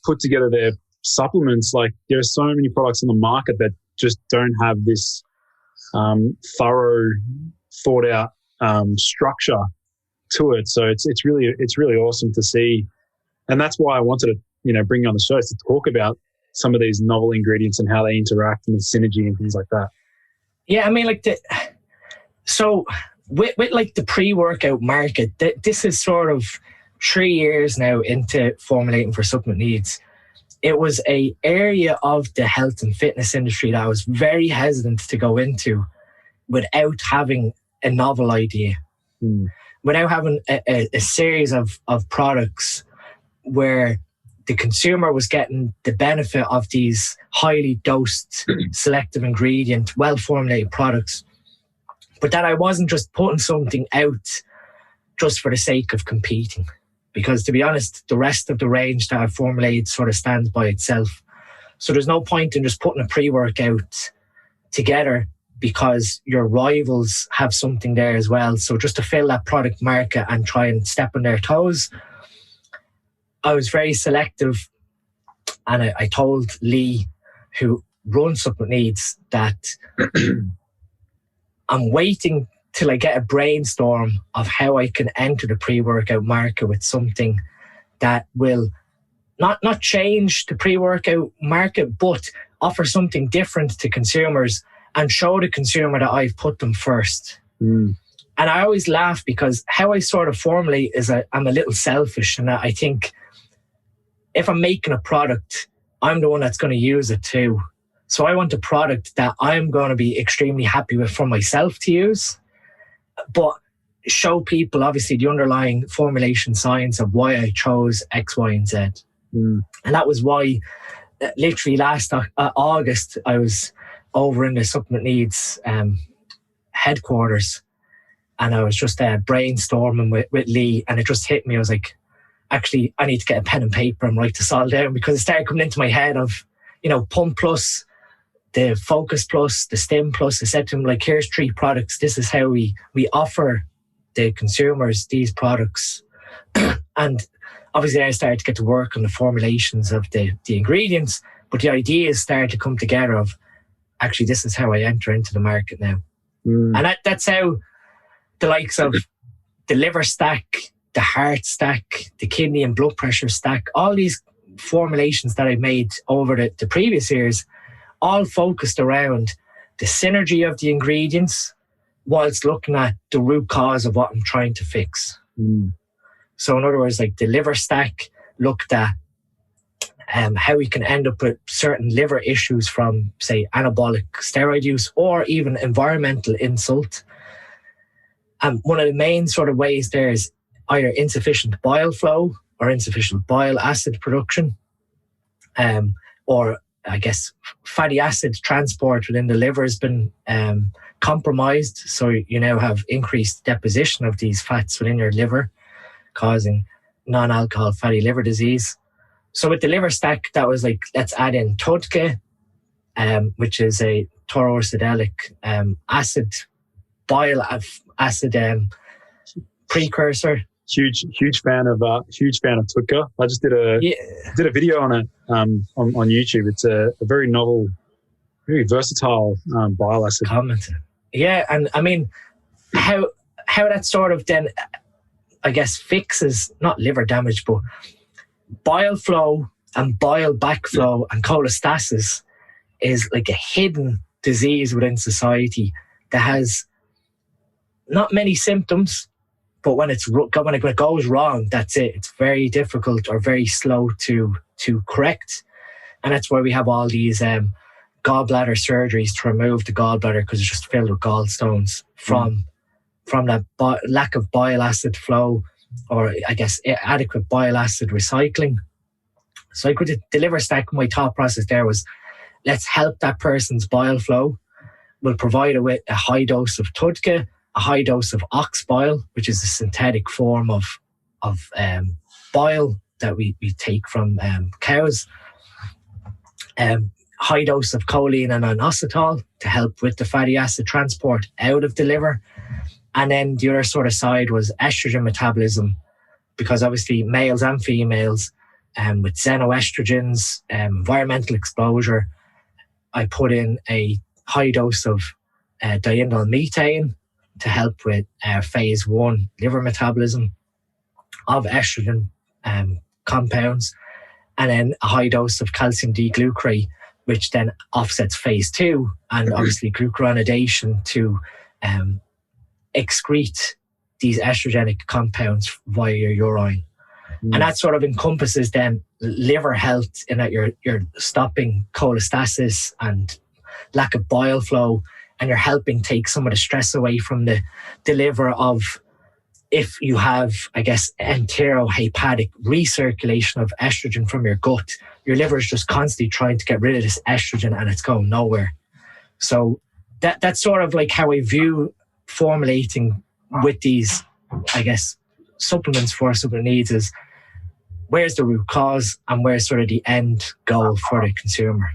put together their supplements. Like, there are so many products on the market that just don't have this thorough, thought out structure to it. So it's really awesome to see, and that's why I wanted to bring you on the show, to talk about some of these novel ingredients and how they interact and the synergy and things like that. Yeah, I mean, like with like the pre-workout market, this is sort of 3 years now into formulating for supplement needs. It was a area of the health and fitness industry that I was very hesitant to go into without having a novel idea, without having a series of products where the consumer was getting the benefit of these highly dosed, selective ingredient, well-formulated products, but that I wasn't just putting something out just for the sake of competing. Because, to be honest, the rest of the range that I've formulated sort of stands by itself. So there's no point in just putting a pre-workout together because your rivals have something there as well. So just to fill that product market and try and step on their toes, I was very selective, and I told Lee, who runs Supplement Needs, that I'm waiting till I get a brainstorm of how I can enter the pre-workout market with something that will not change the pre-workout market, but offer something different to consumers and show the consumer that I've put them first. And I always laugh because how I sort of formulate is I'm a little selfish, and I think if I'm making a product, I'm the one that's going to use it too. So I want a product that I'm going to be extremely happy with for myself to use, but show people obviously the underlying formulation science of why I chose X, Y, and Z. And that was why literally last August, I was over in the Supplement Needs headquarters, and I was just brainstorming with Lee, and it just hit me. I was like, actually, I need to get a pen and paper and write this all down, because it started coming into my head of, Pump Plus, the Focus Plus, the Stim Plus. I said to him, like, here's 3 products. This is how we offer the consumers these products. And obviously I started to get to work on the formulations of the ingredients, but the ideas started to come together of, actually, this is how I enter into the market now. And that's how the likes of the liver stack, the heart stack, the kidney and blood pressure stack, all these formulations that I made over the previous years, all focused around the synergy of the ingredients whilst looking at the root cause of what I'm trying to fix. So in other words, like the liver stack looked at how we can end up with certain liver issues from, say, anabolic steroid use or even environmental insult. And one of the main sort of ways there is either insufficient bile flow or insufficient bile acid production, or I guess fatty acid transport within the liver has been compromised. So you now have increased deposition of these fats within your liver, causing non-alcohol fatty liver disease. So with the liver stack, that was like, let's add in TUDCA, which is a tauroacidelic acid, bile acid precursor. Huge fan of TUDCA. I just did a video on it on YouTube. It's a very novel, very versatile bile acid. Yeah, and I mean, how that sort of then, I guess, fixes not liver damage, but bile flow and bile backflow and cholestasis is like a hidden disease within society that has not many symptoms, but when it goes wrong, that's it. It's very difficult or very slow to correct, and that's why we have all these gallbladder surgeries to remove the gallbladder, because it's just filled with gallstones from from that lack of bile acid flow, or I guess adequate bile acid recycling. So I could deliver stack. My thought process there was, let's help that person's bile flow. We'll provide it with a high dose of TUDCA, a high dose of ox bile, which is a synthetic form of bile that we take from cows. High dose of choline and inositol to help with the fatty acid transport out of the liver. And then the other sort of side was estrogen metabolism, because obviously males and females with xenoestrogens, environmental exposure, I put in a high dose of diindol methane to help with phase 1 liver metabolism of estrogen compounds, and then a high dose of calcium D-glucarate, which then offsets phase 2, and obviously glucuronidation to excrete these estrogenic compounds via your urine. And that sort of encompasses then liver health, in that you're stopping cholestasis and lack of bile flow, and you're helping take some of the stress away from the liver of, if you have, I guess, enterohepatic recirculation of estrogen from your gut, your liver is just constantly trying to get rid of this estrogen and it's going nowhere. So that's sort of like how I view formulating with these, I guess, supplements for supplement needs, is where's the root cause and where's sort of the end goal for the consumer.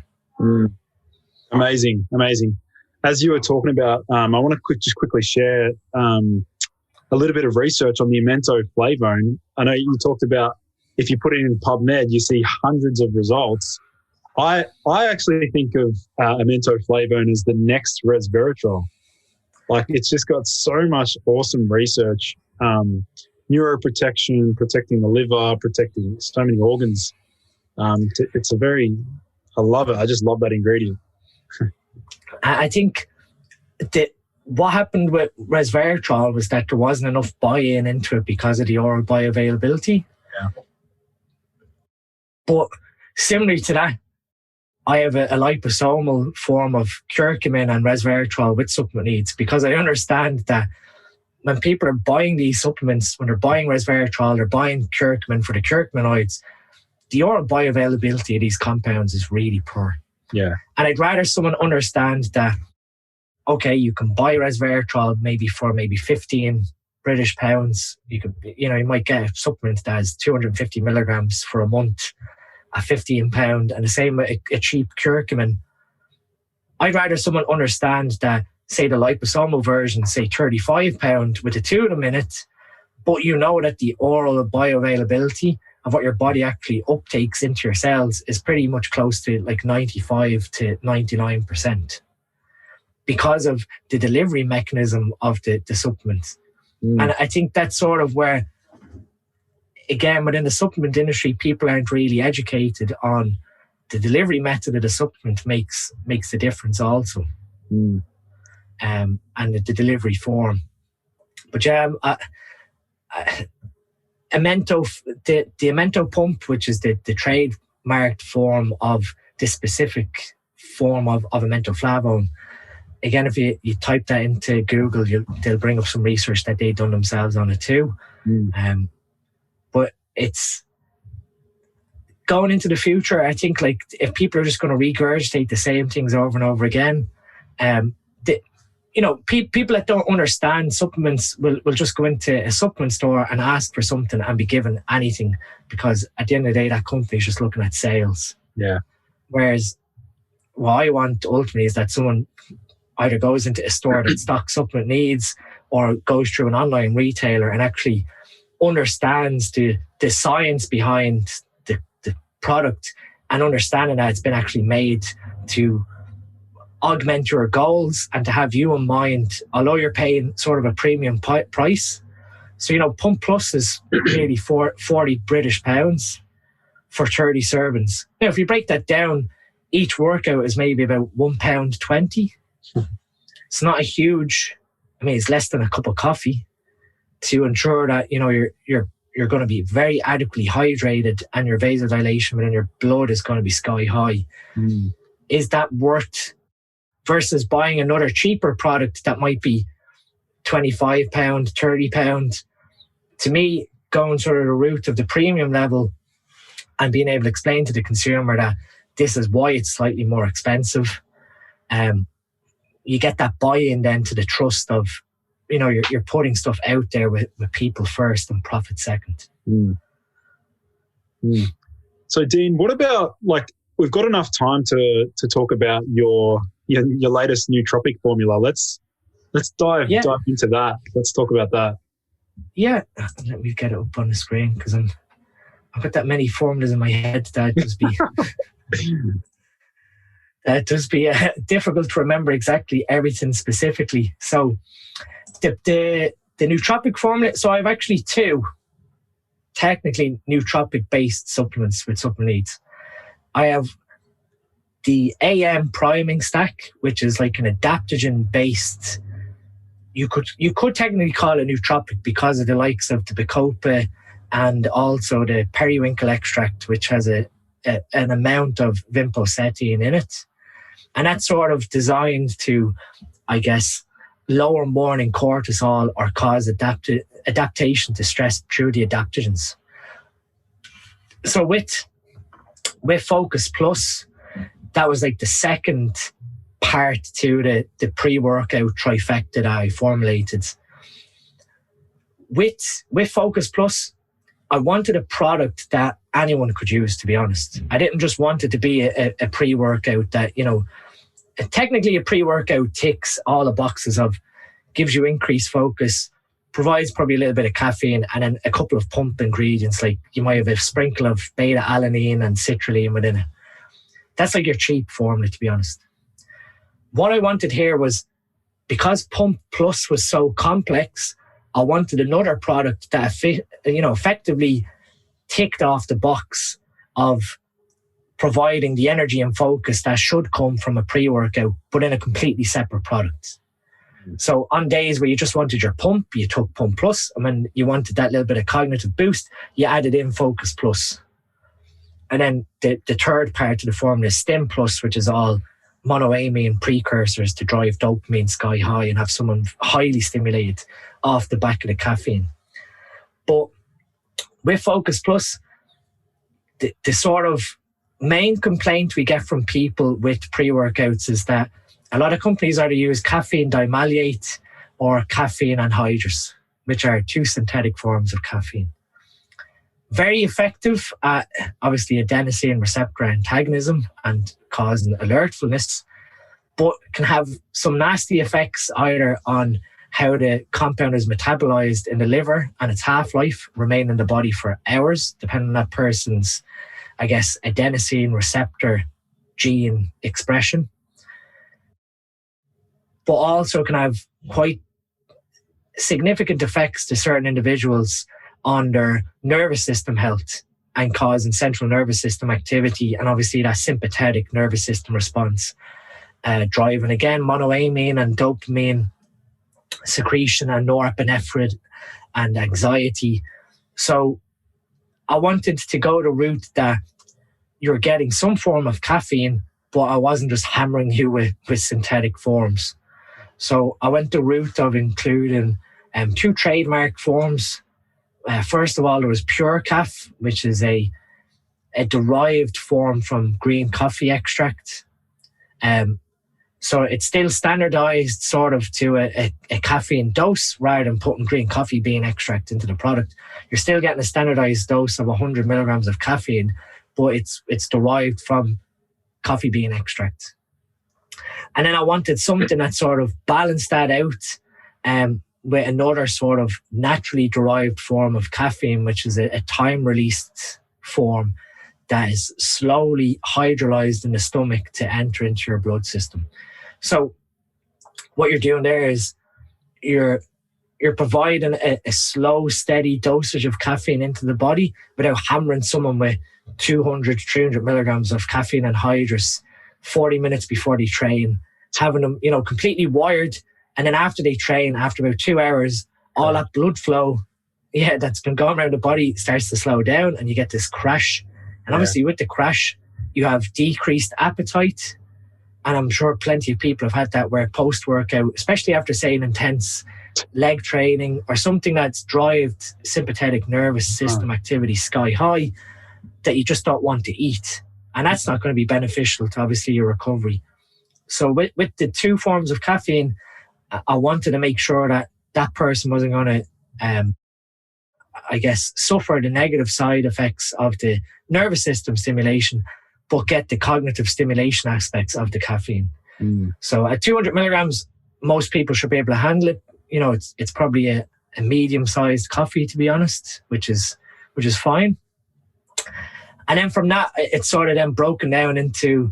Amazing. As you were talking about, I want to just quickly share a little bit of research on the amentoflavone. I know you talked about, if you put it in PubMed, you see hundreds of results. I actually think of amentoflavone as the next resveratrol. Like, it's just got so much awesome research, neuroprotection, protecting the liver, protecting so many organs. It's I love it. I just love that ingredient. I think that what happened with resveratrol was that there wasn't enough buy-in into it because of the oral bioavailability. Yeah. But similarly to that, I have a liposomal form of curcumin and resveratrol with supplement needs, because I understand that when people are buying these supplements, when they're buying resveratrol, they're buying curcumin for the curcuminoids, the oral bioavailability of these compounds is really poor. Yeah. And I'd rather someone understand that, okay, you can buy resveratrol maybe for 15 British pounds. You might get a supplement that has 250 milligrams for a month at £15, and the same with a cheap curcumin. I'd rather someone understand that, say, the liposomal version, say £35 with the 2 of them in it, but you know that the oral bioavailability of what your body actually uptakes into your cells is pretty much close to like 95 to 99% because of the delivery mechanism of the supplements. And I think that's sort of where, again, within the supplement industry, people aren't really educated on the delivery method of the supplement makes the difference also. And the delivery form. But yeah, the Amento pump, which is the trademarked form of the specific form of amentoflavone. Again, if you type that into Google, they'll bring up some research that they've done themselves on it too. But it's going into the future. I think, like, if people are just going to regurgitate the same things over and over again, people that don't understand supplements will just go into a supplement store and ask for something and be given anything, because at the end of the day, that company is just looking at sales. Yeah. Whereas what I want ultimately is that someone either goes into a store that stocks supplement needs, or goes through an online retailer and actually understands the science behind the product, and understanding that it's been actually made to augment your goals and to have you in mind, although you're paying sort of a premium price. So, Pump Plus is nearly 40 British pounds for 30 servings. Now, if you break that down, each workout is maybe about £1.20. It's not a huge, it's less than a cup of coffee to ensure that, you're going to be very adequately hydrated and your vasodilation within your blood is going to be sky high. Is that worth versus buying another cheaper product that might be £25, £30. To me, going sort of the route of the premium level and being able to explain to the consumer that this is why it's slightly more expensive, you get that buy-in then to the trust of, you're putting stuff out there with people first and profit second. So Dean, what about, we've got enough time to talk about your latest nootropic formula. Let's dive into that. Let's talk about that. Yeah, let me get it up on the screen because I've got that many formulas in my head that it does be difficult to remember exactly everything specifically. So the nootropic formula, so I have actually two technically nootropic based supplements with supplement needs. I have the AM priming stack, which is like an adaptogen based, you could technically call it nootropic because of the likes of the bacopa and also the periwinkle extract, which has an amount of vinpocetine in it. And that's sort of designed to, I guess, lower morning cortisol or cause adaptation to stress through the adaptogens. So with Focus Plus, that was like the second part to the pre-workout trifecta that I formulated. With Focus Plus, I wanted a product that anyone could use, to be honest. I didn't just want it to be a pre-workout that, technically a pre-workout ticks all the boxes of gives you increased focus, provides probably a little bit of caffeine, and then a couple of pump ingredients, like you might have a sprinkle of beta-alanine and citrulline within it. That's like your cheap formula, to be honest. What I wanted here was, because Pump Plus was so complex, I wanted another product that effectively ticked off the box of providing the energy and focus that should come from a pre-workout, but in a completely separate product. So on days where you just wanted your pump, you took Pump Plus, and when you wanted that little bit of cognitive boost, you added in Focus Plus. And then the third part of the formula is Stim Plus, which is all monoamine precursors to drive dopamine sky high and have someone highly stimulated off the back of the caffeine. But with Focus Plus, the sort of main complaint we get from people with pre-workouts is that a lot of companies either use caffeine dimaleate or caffeine anhydrous, which are two synthetic forms of caffeine. Very effective at, obviously, adenosine receptor antagonism and causing alertfulness, but can have some nasty effects either on how the compound is metabolized in the liver and its half-life, remain in the body for hours, depending on that person's, I guess, adenosine receptor gene expression. But also can have quite significant effects to certain individuals on their nervous system health and causing central nervous system activity, and obviously that sympathetic nervous system response, driving again monoamine and dopamine secretion and norepinephrine and anxiety. So I wanted to go the route that you're getting some form of caffeine, but I wasn't just hammering you with synthetic forms. So I went the route of including two trademark forms. First of all, there was Pure Caf, which is a derived form from green coffee extract. So it's still standardized sort of to a caffeine dose rather than putting green coffee bean extract into the product. You're still getting a standardized dose of 100 milligrams of caffeine, but it's derived from coffee bean extract. And then I wanted something that sort of balanced that out with another sort of naturally derived form of caffeine, which is a time-released form that is slowly hydrolyzed in the stomach to enter into your blood system. So what you're doing there is you're providing a slow, steady dosage of caffeine into the body without hammering someone with 200, 300 milligrams of caffeine anhydrous 40 minutes before they train, having them, completely wired. And then after they train, after about 2 hours, all that blood flow, that's been going around the body starts to slow down and you get this crash. And obviously with the crash, you have decreased appetite. And I'm sure plenty of people have had that where post-workout, especially after, say, an intense leg training, or something that's drived sympathetic nervous system activity sky high that you just don't want to eat. And that's not going to be beneficial to obviously your recovery. So with the two forms of caffeine, I wanted to make sure that that person wasn't going to, suffer the negative side effects of the nervous system stimulation, but get the cognitive stimulation aspects of the caffeine. So at 200 milligrams, most people should be able to handle it. You know, it's probably a medium-sized coffee, to be honest, which is fine. And then from that, it's sort of then broken down into,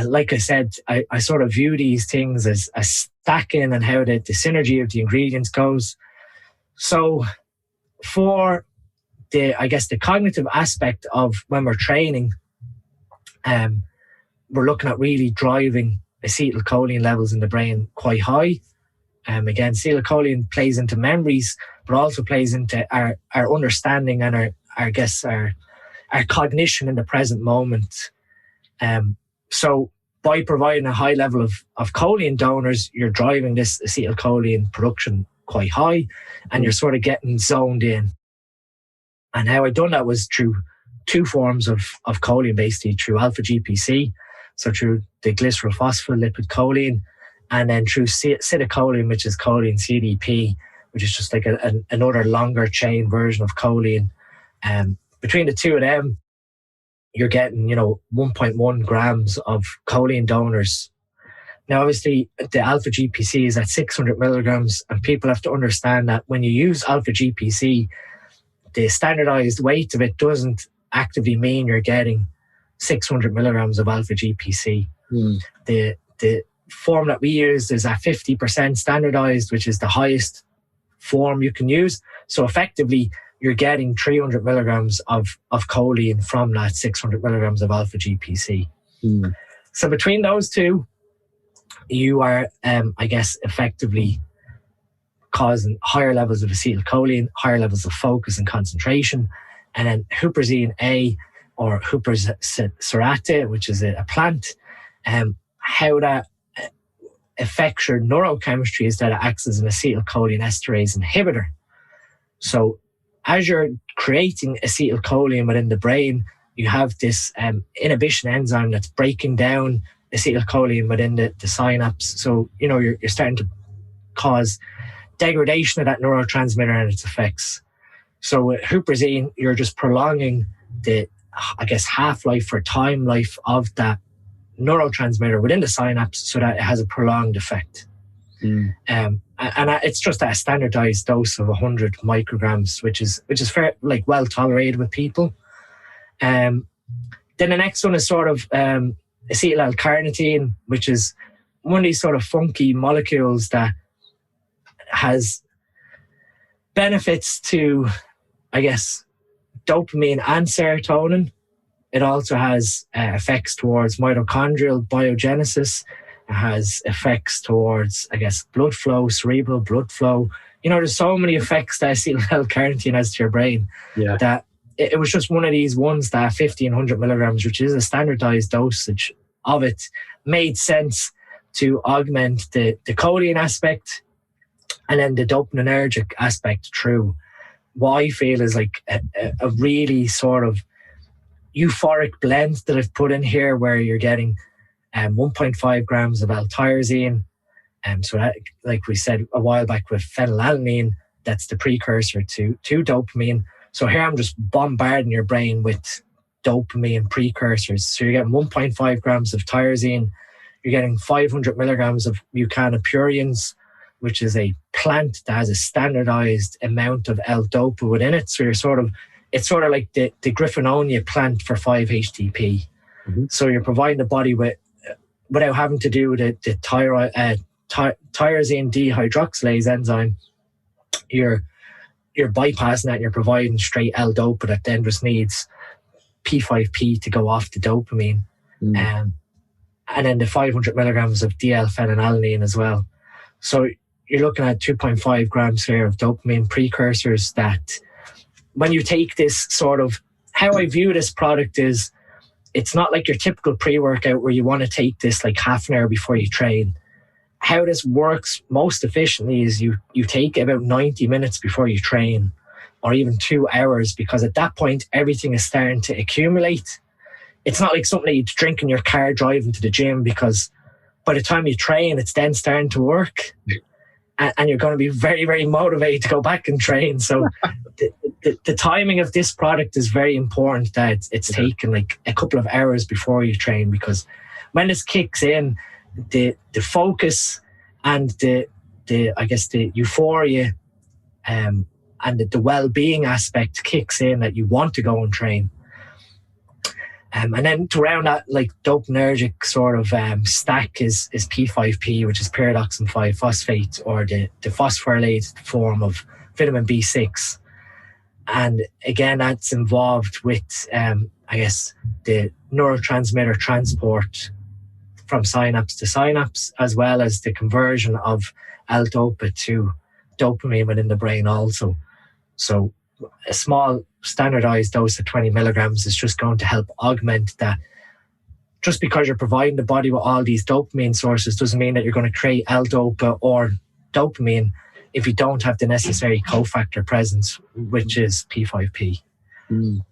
like I said, I sort of view these things as stacking and how the synergy of the ingredients goes. So for the cognitive aspect of when we're training, we're looking at really driving acetylcholine levels in the brain quite high. Again, acetylcholine plays into memories, but also plays into our understanding and our cognition in the present moment. So by providing a high level of choline donors, you're driving this acetylcholine production quite high, and you're sort of getting zoned in. And how I done that was through two forms of choline, basically through alpha GPC, so through the glycerol phospholipid choline, and then through citicholine, which is choline CDP, which is just like another longer chain version of choline. Between the two of them, you're getting, 1.1 grams of choline donors. Now, obviously, the alpha GPC is at 600 milligrams, and people have to understand that when you use alpha GPC, the standardized weight of it doesn't actively mean you're getting 600 milligrams of alpha GPC. The form that we use is at 50% standardized, which is the highest form you can use. So effectively, you're getting 300 milligrams of choline from that 600 milligrams of alpha GPC. So between those two, you are, effectively causing higher levels of acetylcholine, higher levels of focus and concentration. And then huperzine A, or Huperzine, which is a plant, how that affects your neurochemistry is that it acts as an acetylcholine esterase inhibitor. So as you're creating acetylcholine within the brain, you have this inhibition enzyme that's breaking down acetylcholine within the synapse. So, you're starting to cause degradation of that neurotransmitter and its effects. So with huperzine, you're just prolonging the, half-life or time life of that neurotransmitter within the synapse so that it has a prolonged effect. And it's just a standardized dose of 100 micrograms, which is fair, well tolerated with people. Then the next one is sort of acetyl Carnitine, which is one of these sort of funky molecules that has benefits to, dopamine and serotonin. It also has effects towards mitochondrial biogenesis. It has effects towards, blood flow, cerebral blood flow. There's so many effects that acetyl Carnitine has to your brain that it was just one of these ones that 50 and 100 milligrams, which is a standardized dosage of it, made sense to augment the choline aspect and then the dopaminergic aspect through what I feel is like a really sort of euphoric blend that I've put in here, where you're getting 1.5 grams of L-Tyrosine. So that, like we said a while back with phenylalanine, that's the precursor to dopamine. So here I'm just bombarding your brain with dopamine precursors. So you're getting 1.5 grams of tyrosine. You're getting 500 milligrams of mucanopurines, which is a plant that has a standardized amount of L-Dopa within it. So it's sort of like the Griffononia plant for 5-HTP. So you're providing the body with, without having to do the tyrosine dehydroxylase enzyme, you're bypassing that and you're providing straight L-Dopa that then just needs P5P to go off the dopamine. And then the 500 milligrams of DL-phenylalanine as well. So you're looking at 2.5 grams here of dopamine precursors that when you take this sort of, how I view this product is, it's not like your typical pre-workout where you want to take this like half an hour before you train. how this works most efficiently is you take about 90 minutes before you train, or even 2 hours, because at that point, everything is starting to accumulate. It's not like something that you drink in your car driving to the gym, because by the time you train, it's then starting to work. And you're going to be very, very motivated to go back and train. So the timing of this product is very important, that it's taken like a couple of hours before you train, because when this kicks in, the focus and the euphoria and the well-being aspect kicks in, that you want to go and train. And then to round that, like, dopaminergic sort of stack is P5P, which is pyridoxine 5-phosphate, or the phosphorylated form of vitamin B6. And again, that's involved with, the neurotransmitter transport from synapse to synapse, as well as the conversion of L-dopa to dopamine within the brain also. So a small standardized dose of 20 milligrams is just going to help augment that. Just because you're providing the body with all these dopamine sources doesn't mean that you're going to create L-dopa or dopamine if you don't have the necessary cofactor presence, which is P5P. And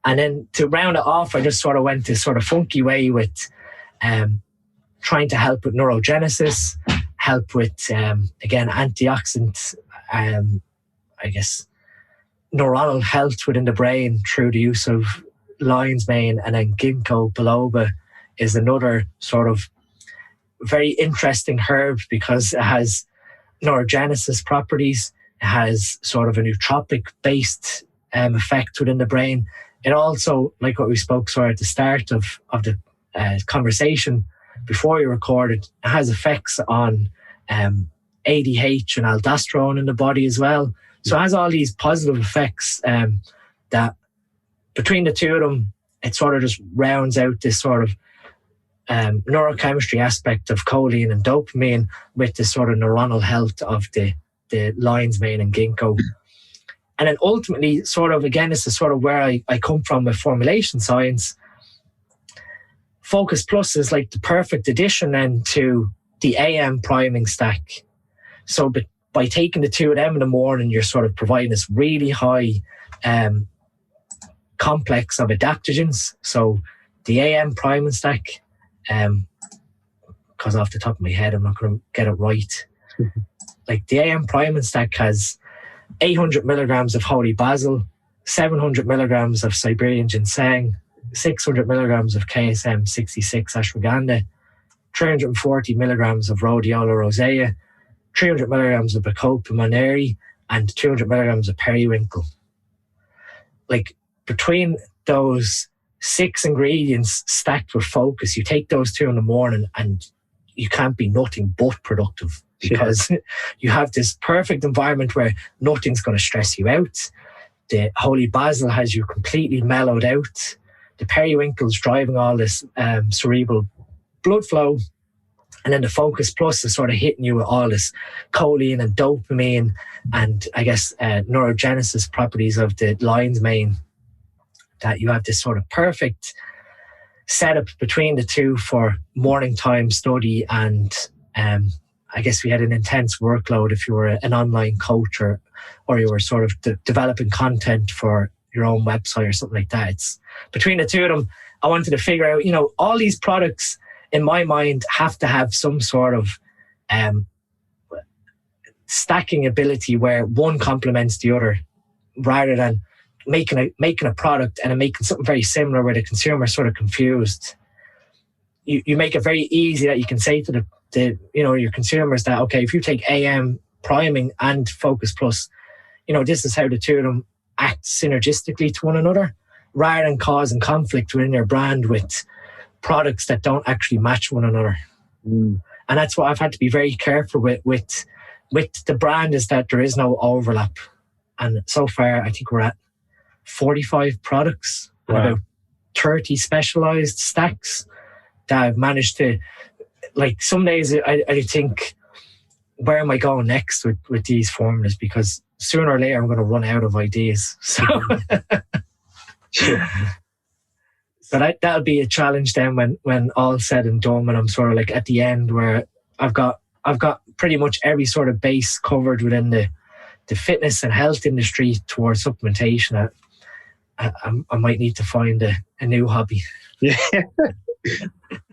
then to round it off, I just sort of went this sort of funky way with trying to help with neurogenesis, help with, again, antioxidant, neuronal health within the brain through the use of lion's mane. And then Ginkgo Biloba is another sort of very interesting herb, because it has neurogenesis properties. It has sort of a nootropic-based effect within the brain. It also, like what we spoke at the start of the conversation before you recorded, it has effects on ADH and aldosterone in the body as well. So it has all these positive effects that between the two of them, it sort of just rounds out this sort of neurochemistry aspect of choline and dopamine with the sort of neuronal health of the lion's mane and ginkgo. And then ultimately, sort of, again, this is sort of where I come from with formulation science. Focus Plus is like the perfect addition then to the AM priming stack. So by taking the two of them in the morning, you're sort of providing this really high complex of adaptogens. So the AM priming stack, because off the top of my head, I'm not going to get it right. Like the AM priming stack has 800 milligrams of holy basil, 700 milligrams of Siberian ginseng, 600 milligrams of KSM 66 ashwagandha, 340 milligrams of rhodiola rosea, 300 milligrams of bacopa monnieri, and 200 milligrams of periwinkle. Like, between those 6 ingredients stacked with focus, you take those two in the morning and you can't be nothing but productive, because you have this perfect environment where nothing's going to stress you out. The holy basil has you completely mellowed out. The periwinkle's driving all this cerebral blood flow. And then the Focus Plus is sort of hitting you with all this choline and dopamine and, I guess, neurogenesis properties of the lion's mane, that you have this sort of perfect setup between the two for morning time study. And I guess we had an intense workload if you were an online coach or you were sort of developing content for your own website or something like that. It's between the two of them, I wanted to figure out, all these products in my mind have to have some sort of stacking ability where one complements the other, rather than making a product and then making something very similar where the consumer is sort of confused. You make it very easy that you can say to your consumers that, okay, if you take AM priming and Focus Plus, this is how the two of them act synergistically to one another, rather than causing conflict within your brand with products that don't actually match one another. And that's what I've had to be very careful with the brand, is that there is no overlap. And so far, I think we're at 45 products and about 30 specialized stacks that I've managed to, like, some days I think, where am I going next with these formulas? Because sooner or later I'm going to run out of ideas. So So that'll be a challenge then when all said and done, when I'm sort of like at the end where I've got I've got pretty much every sort of base covered within the fitness and health industry towards supplementation. I might need to find a new hobby. Yeah.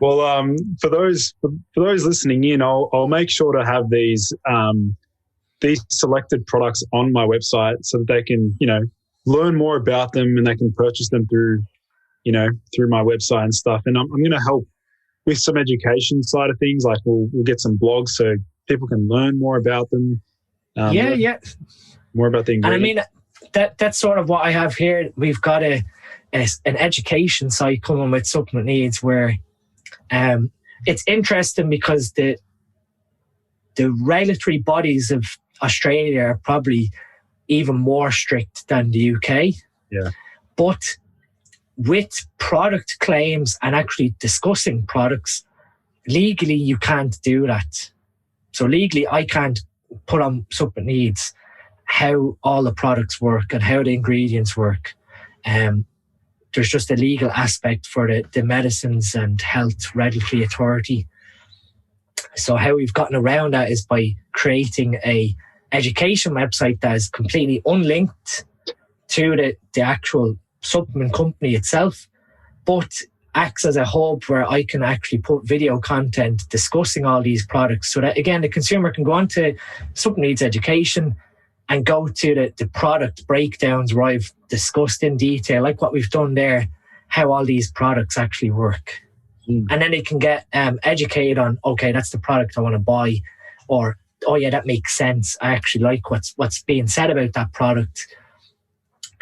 Well, for those listening in, I'll make sure to have these selected products on my website so that they can, learn more about them, and they can purchase them through my website and stuff. And I'm going to help with some education side of things. Like we'll get some blogs so people can learn more about them. More about the ingredients. And I mean, that's sort of what I have here. We've got an education site coming with supplement needs where it's interesting because the regulatory bodies of Australia are probably even more strict than the UK. Yeah. But with product claims and actually discussing products, legally you can't do that. So legally I can't put on supplement needs how all the products work and how the ingredients work. There's just a legal aspect for the medicines and health regulatory authority. So how we've gotten around that is by creating a education website that is completely unlinked to the actual supplement company itself, but acts as a hub where I can actually put video content discussing all these products so that, again, the consumer can go on to supplement needs education and go to the product breakdowns where I've discussed in detail, like what we've done there, how all these products actually work. And then they can get educated on, okay, that's the product I want to buy, or, oh yeah, that makes sense. I actually like what's being said about that product.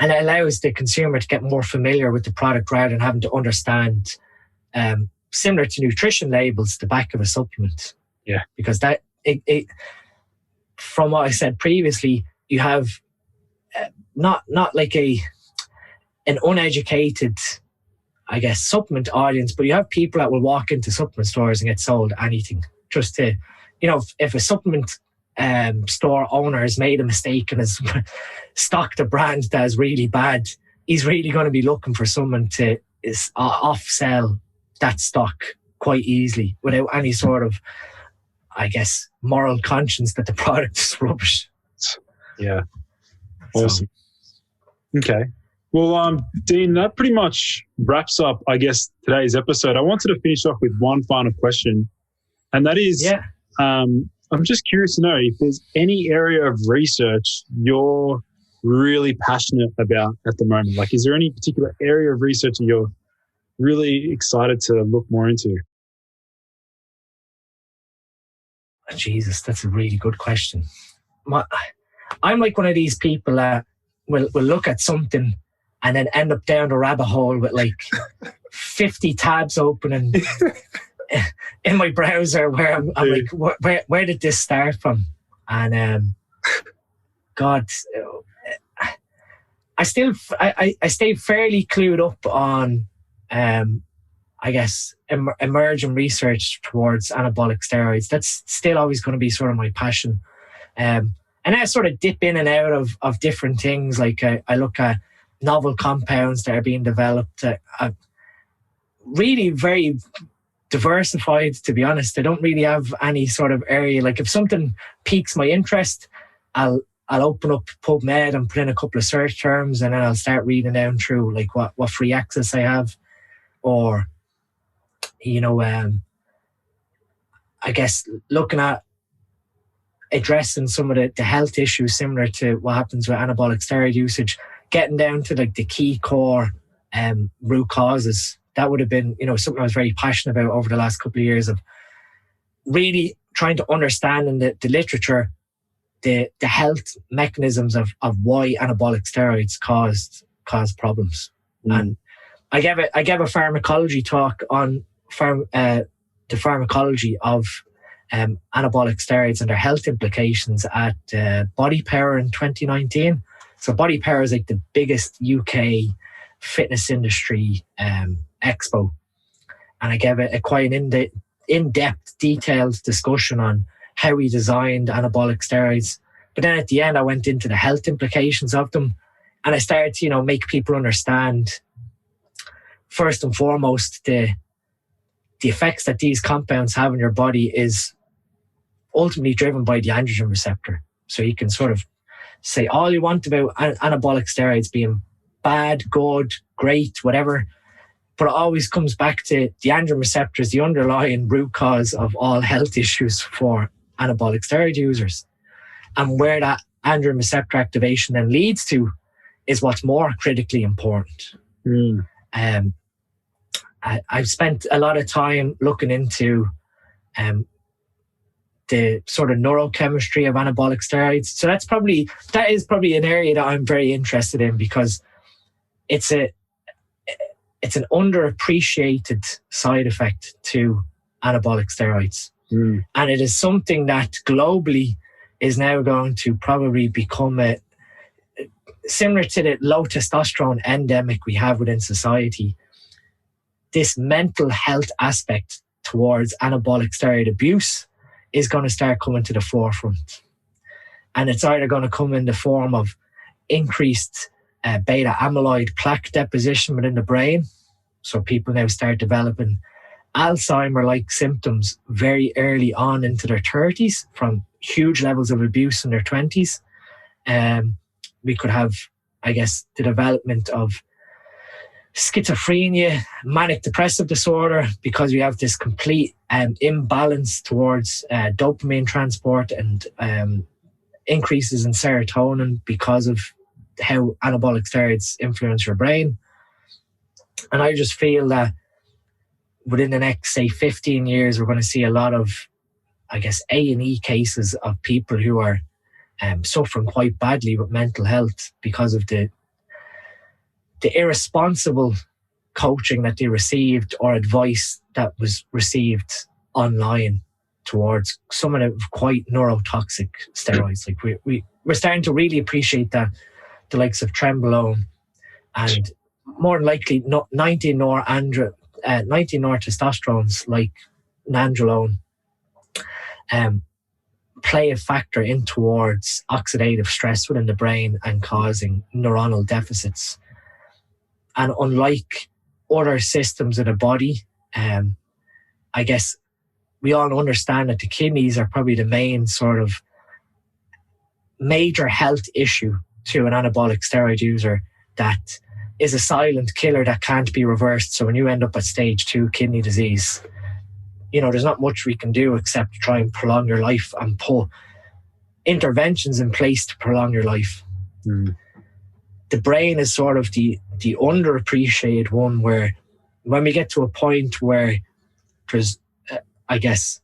And it allows the consumer to get more familiar with the product rather than having to understand, similar to nutrition labels, the back of a supplement. Yeah. Because that, from what I said previously, you have not like an uneducated, I guess, supplement audience, but you have people that will walk into supplement stores and get sold anything just to, if a supplement store owner has made a mistake and has stocked a brand that is really bad, he's really going to be looking for someone to off-sell that stock quite easily without any sort of, I guess, moral conscience that the product is rubbish. Yeah. Awesome. Okay. Well, Dean, that pretty much wraps up, I guess, today's episode. I wanted to finish off with one final question, and that is, I'm just curious to know if there's any area of research you're really passionate about at the moment. Like, is there any particular area of research that you're really excited to look more into? Jesus, that's a really good question. I'm like one of these people that will look at something and then end up down the rabbit hole with like 50 tabs open and in my browser where I'm like, where did this start from? And God, I stay fairly clued up on, I guess, emerging research towards anabolic steroids. That's still always going to be sort of my passion. And I sort of dip in and out of different things. Like I look at novel compounds that are being developed. Really very diversified, to be honest. I don't really have any sort of area. Like if something piques my interest, I'll open up PubMed and put in a couple of search terms, and then I'll start reading down through like what free access I have, or I guess looking at addressing some of the health issues similar to what happens with anabolic steroid usage, getting down to like the key core root causes. That would have been, something I was very passionate about over the last couple of years, of really trying to understand in the literature the health mechanisms of why anabolic steroids cause problems. And I gave a pharmacology talk on the pharmacology of anabolic steroids and their health implications at Body Power in 2019. So Body Power is like the biggest UK fitness industry expo, and I gave a quite an in-depth, detailed discussion on how we designed anabolic steroids. But then at the end, I went into the health implications of them, and I started to make people understand, first and foremost, the effects that these compounds have on your body is ultimately driven by the androgen receptor. So you can sort of say all you want about anabolic steroids being bad, good, great, whatever, but it always comes back to the androgen receptor is the underlying root cause of all health issues for anabolic steroid users. And where that androgen receptor activation then leads to is what's more critically important. I've spent a lot of time looking into the sort of neurochemistry of anabolic steroids. So that is probably an area that I'm very interested in, because it's an underappreciated side effect to anabolic steroids. And it is something that globally is now going to probably become similar to the low testosterone endemic we have within society. This mental health aspect towards anabolic steroid abuse is going to start coming to the forefront. And it's either going to come in the form of increased beta amyloid plaque deposition within the brain. So people now start developing Alzheimer-like symptoms very early on into their 30s from huge levels of abuse in their 20s. We could have, I guess, the development of schizophrenia, manic depressive disorder, because we have this complete imbalance towards dopamine transport and increases in serotonin because of how anabolic steroids influence your brain. And I just feel that within the next, say, 15 years, we're going to see a lot of, I guess, A&E cases of people who are suffering quite badly with mental health because of the irresponsible coaching that they received or advice that was received online towards some of the quite neurotoxic steroids. Like we're starting to really appreciate that the likes of Trenbolone and more than likely 19-nortestosterones like Nandrolone play a factor in towards oxidative stress within the brain and causing neuronal deficits. And unlike other systems of the body, I guess we all understand that the kidneys are probably the main sort of major health issue to an anabolic steroid user that is a silent killer that can't be reversed. So when you end up at stage 2 kidney disease, there's not much we can do except try and prolong your life and put interventions in place to prolong your life. The brain is sort of the underappreciated one, where when we get to a point where there's, I guess,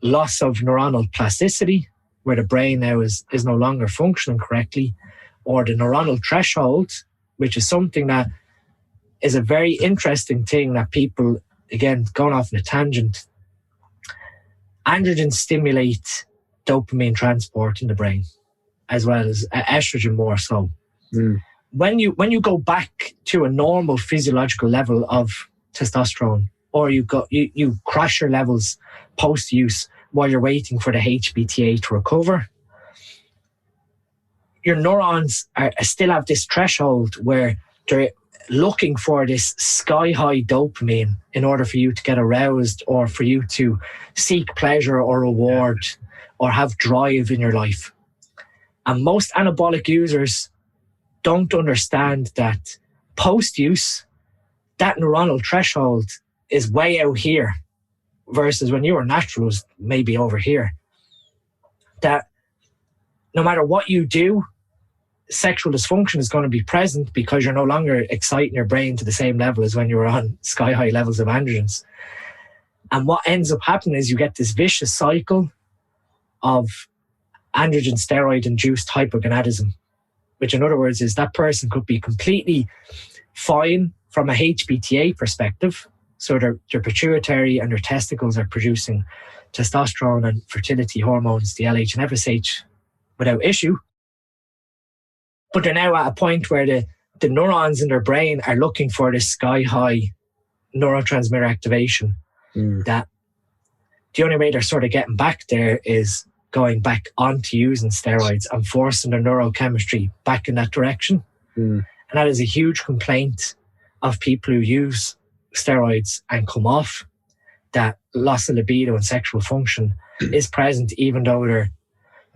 loss of neuronal plasticity, where the brain now is no longer functioning correctly, or the neuronal threshold, which is something that is a very interesting thing that people, again, going off on a tangent, androgens stimulate dopamine transport in the brain, as well as estrogen more so. When you go back to a normal physiological level of testosterone, or you crash your levels post-use while you're waiting for the HBTA to recover, your neurons still have this threshold where they're looking for this sky-high dopamine in order for you to get aroused, or for you to seek pleasure or reward or have drive in your life. And most anabolic users don't understand that post-use, that neuronal threshold is way out here, versus when you were natural, was maybe over here. That no matter what you do, sexual dysfunction is going to be present because you're no longer exciting your brain to the same level as when you were on sky-high levels of androgens. And what ends up happening is you get this vicious cycle of androgen steroid-induced hypergonadism, which in other words is that person could be completely fine from a HBTA perspective. So their pituitary and their testicles are producing testosterone and fertility hormones, the LH and FSH, without issue. But they're now at a point where the neurons in their brain are looking for this sky-high neurotransmitter activation, that the only way they're sort of getting back there is going back onto using steroids and forcing their neurochemistry back in that direction. And that is a huge complaint of people who use steroids and come off, that loss of libido and sexual function is present, even though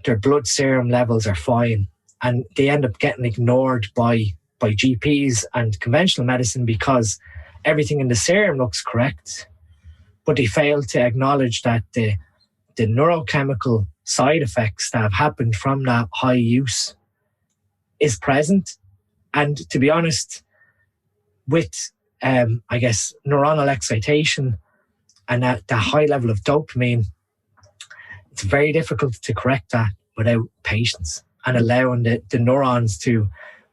their blood serum levels are fine, and they end up getting ignored by GPs and conventional medicine because everything in the serum looks correct, but they fail to acknowledge that the neurochemical side effects that have happened from that high use is present. And to be honest, with I guess neuronal excitation and the high level of dopamine, it's very difficult to correct that without patience and allowing the neurons to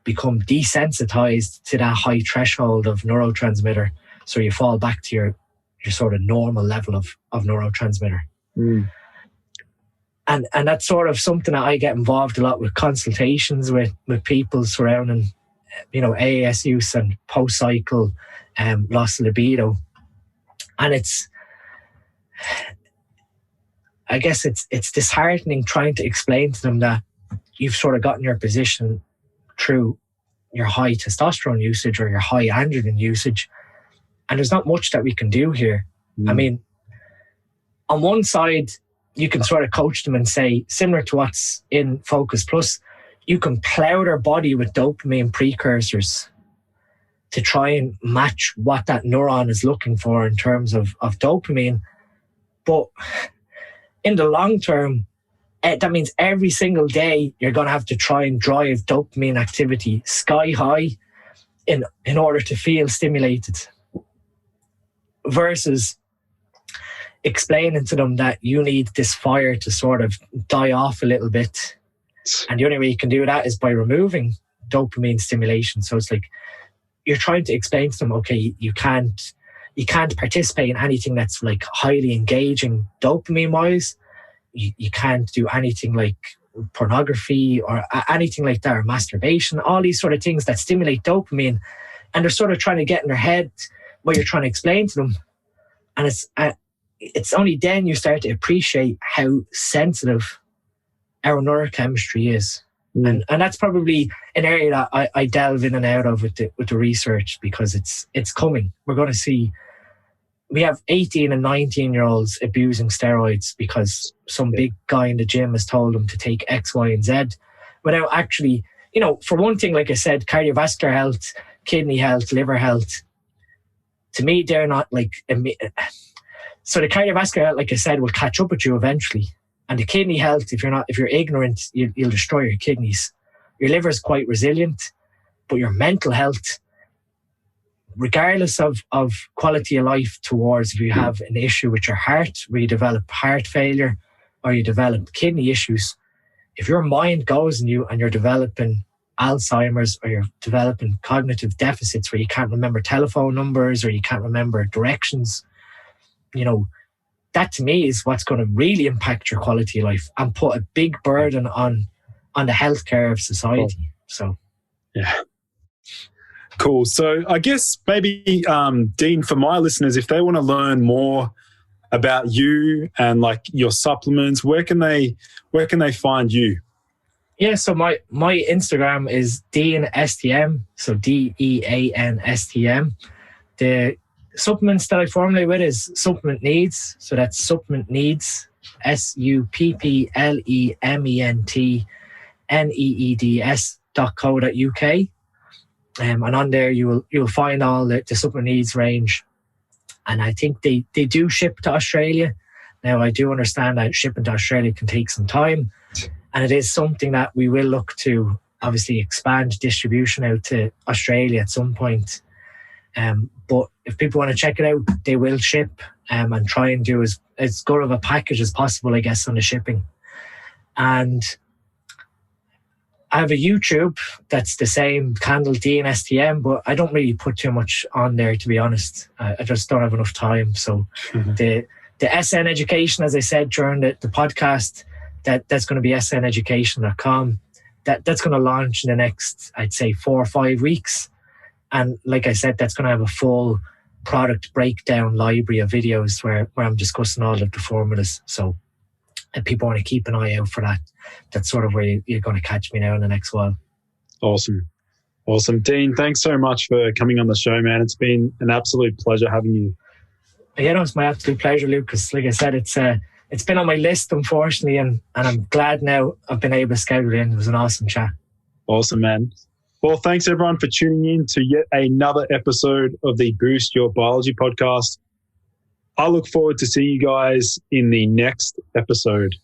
become desensitized to that high threshold of neurotransmitter, so you fall back to your sort of normal level of neurotransmitter. And that's sort of something that I get involved a lot with consultations with people surrounding, AAS use and post-cycle loss of libido. And I guess it's disheartening trying to explain to them that you've sort of gotten your position through your high testosterone usage or your high androgen usage, and there's not much that we can do here. I mean, on one side, you can sort of coach them and say, similar to what's in Focus Plus, you can plow their body with dopamine precursors to try and match what that neuron is looking for in terms of dopamine. But in the long term, that means every single day you're going to have to try and drive dopamine activity sky high in order to feel stimulated, versus explaining to them that you need this fire to sort of die off a little bit. And the only way you can do that is by removing dopamine stimulation. So it's like you're trying to explain to them, okay, you can't participate in anything that's like highly engaging dopamine wise. You can't do anything like pornography or anything like that, or masturbation, all these sort of things that stimulate dopamine. And they're sort of trying to get in their head what you're trying to explain to them. And it's only then you start to appreciate how sensitive our neurochemistry is. And that's probably an area that I delve in and out of with the research, because it's coming. We're going to see, we have 18 and 19-year-olds abusing steroids because some big guy in the gym has told them to take X, Y, and Z, without actually, for one thing, like I said, cardiovascular health, kidney health, liver health, to me, they're not like... So the cardiovascular health, like I said, will catch up with you eventually. And the kidney health, if you're ignorant, you'll destroy your kidneys. Your liver is quite resilient, but your mental health, regardless of quality of life, towards if you have an issue with your heart, where you develop heart failure or you develop kidney issues, if your mind goes in you and you're developing Alzheimer's or you're developing cognitive deficits where you can't remember telephone numbers or you can't remember directions, that to me is what's going to really impact your quality of life and put a big burden on the healthcare of society. Cool. So, yeah. Cool. So I guess maybe, Dean, for my listeners, if they want to learn more about you and like your supplements, where can they find you? Yeah, so my Instagram is DeanSTM, so DeanSTM. The supplements that I formulate with is Supplement Needs, so that's Supplement Needs, supplementneeds.co.uk. And on there you'll find all the Supplement Needs range. And I think they do ship to Australia. Now, I do understand that shipping to Australia can take some time, and it is something that we will look to obviously expand distribution out to Australia at some point. But if people want to check it out, they will ship and try and do as good of a package as possible, I guess, on the shipping. And I have a YouTube that's the same handle, DeanSTM, but I don't really put too much on there, to be honest. I just don't have enough time. So the SN Education, as I said during the podcast, that's going to be sneducation.com. That's going to launch in the next, I'd say, 4 or 5 weeks. And like I said, that's going to have a full product breakdown library of videos where I'm discussing all of the formulas. So if people want to keep an eye out for that, that's sort of where you're going to catch me now in the next while. Awesome. Dean, thanks so much for coming on the show, man. It's been an absolute pleasure having you. Yeah, no, it's my absolute pleasure, Lucas. Like I said, it's it's been on my list, unfortunately, and I'm glad now I've been able to schedule it in. It was an awesome chat. Awesome, man. Well, thanks everyone for tuning in to yet another episode of the Boost Your Biology podcast. I look forward to seeing you guys in the next episode.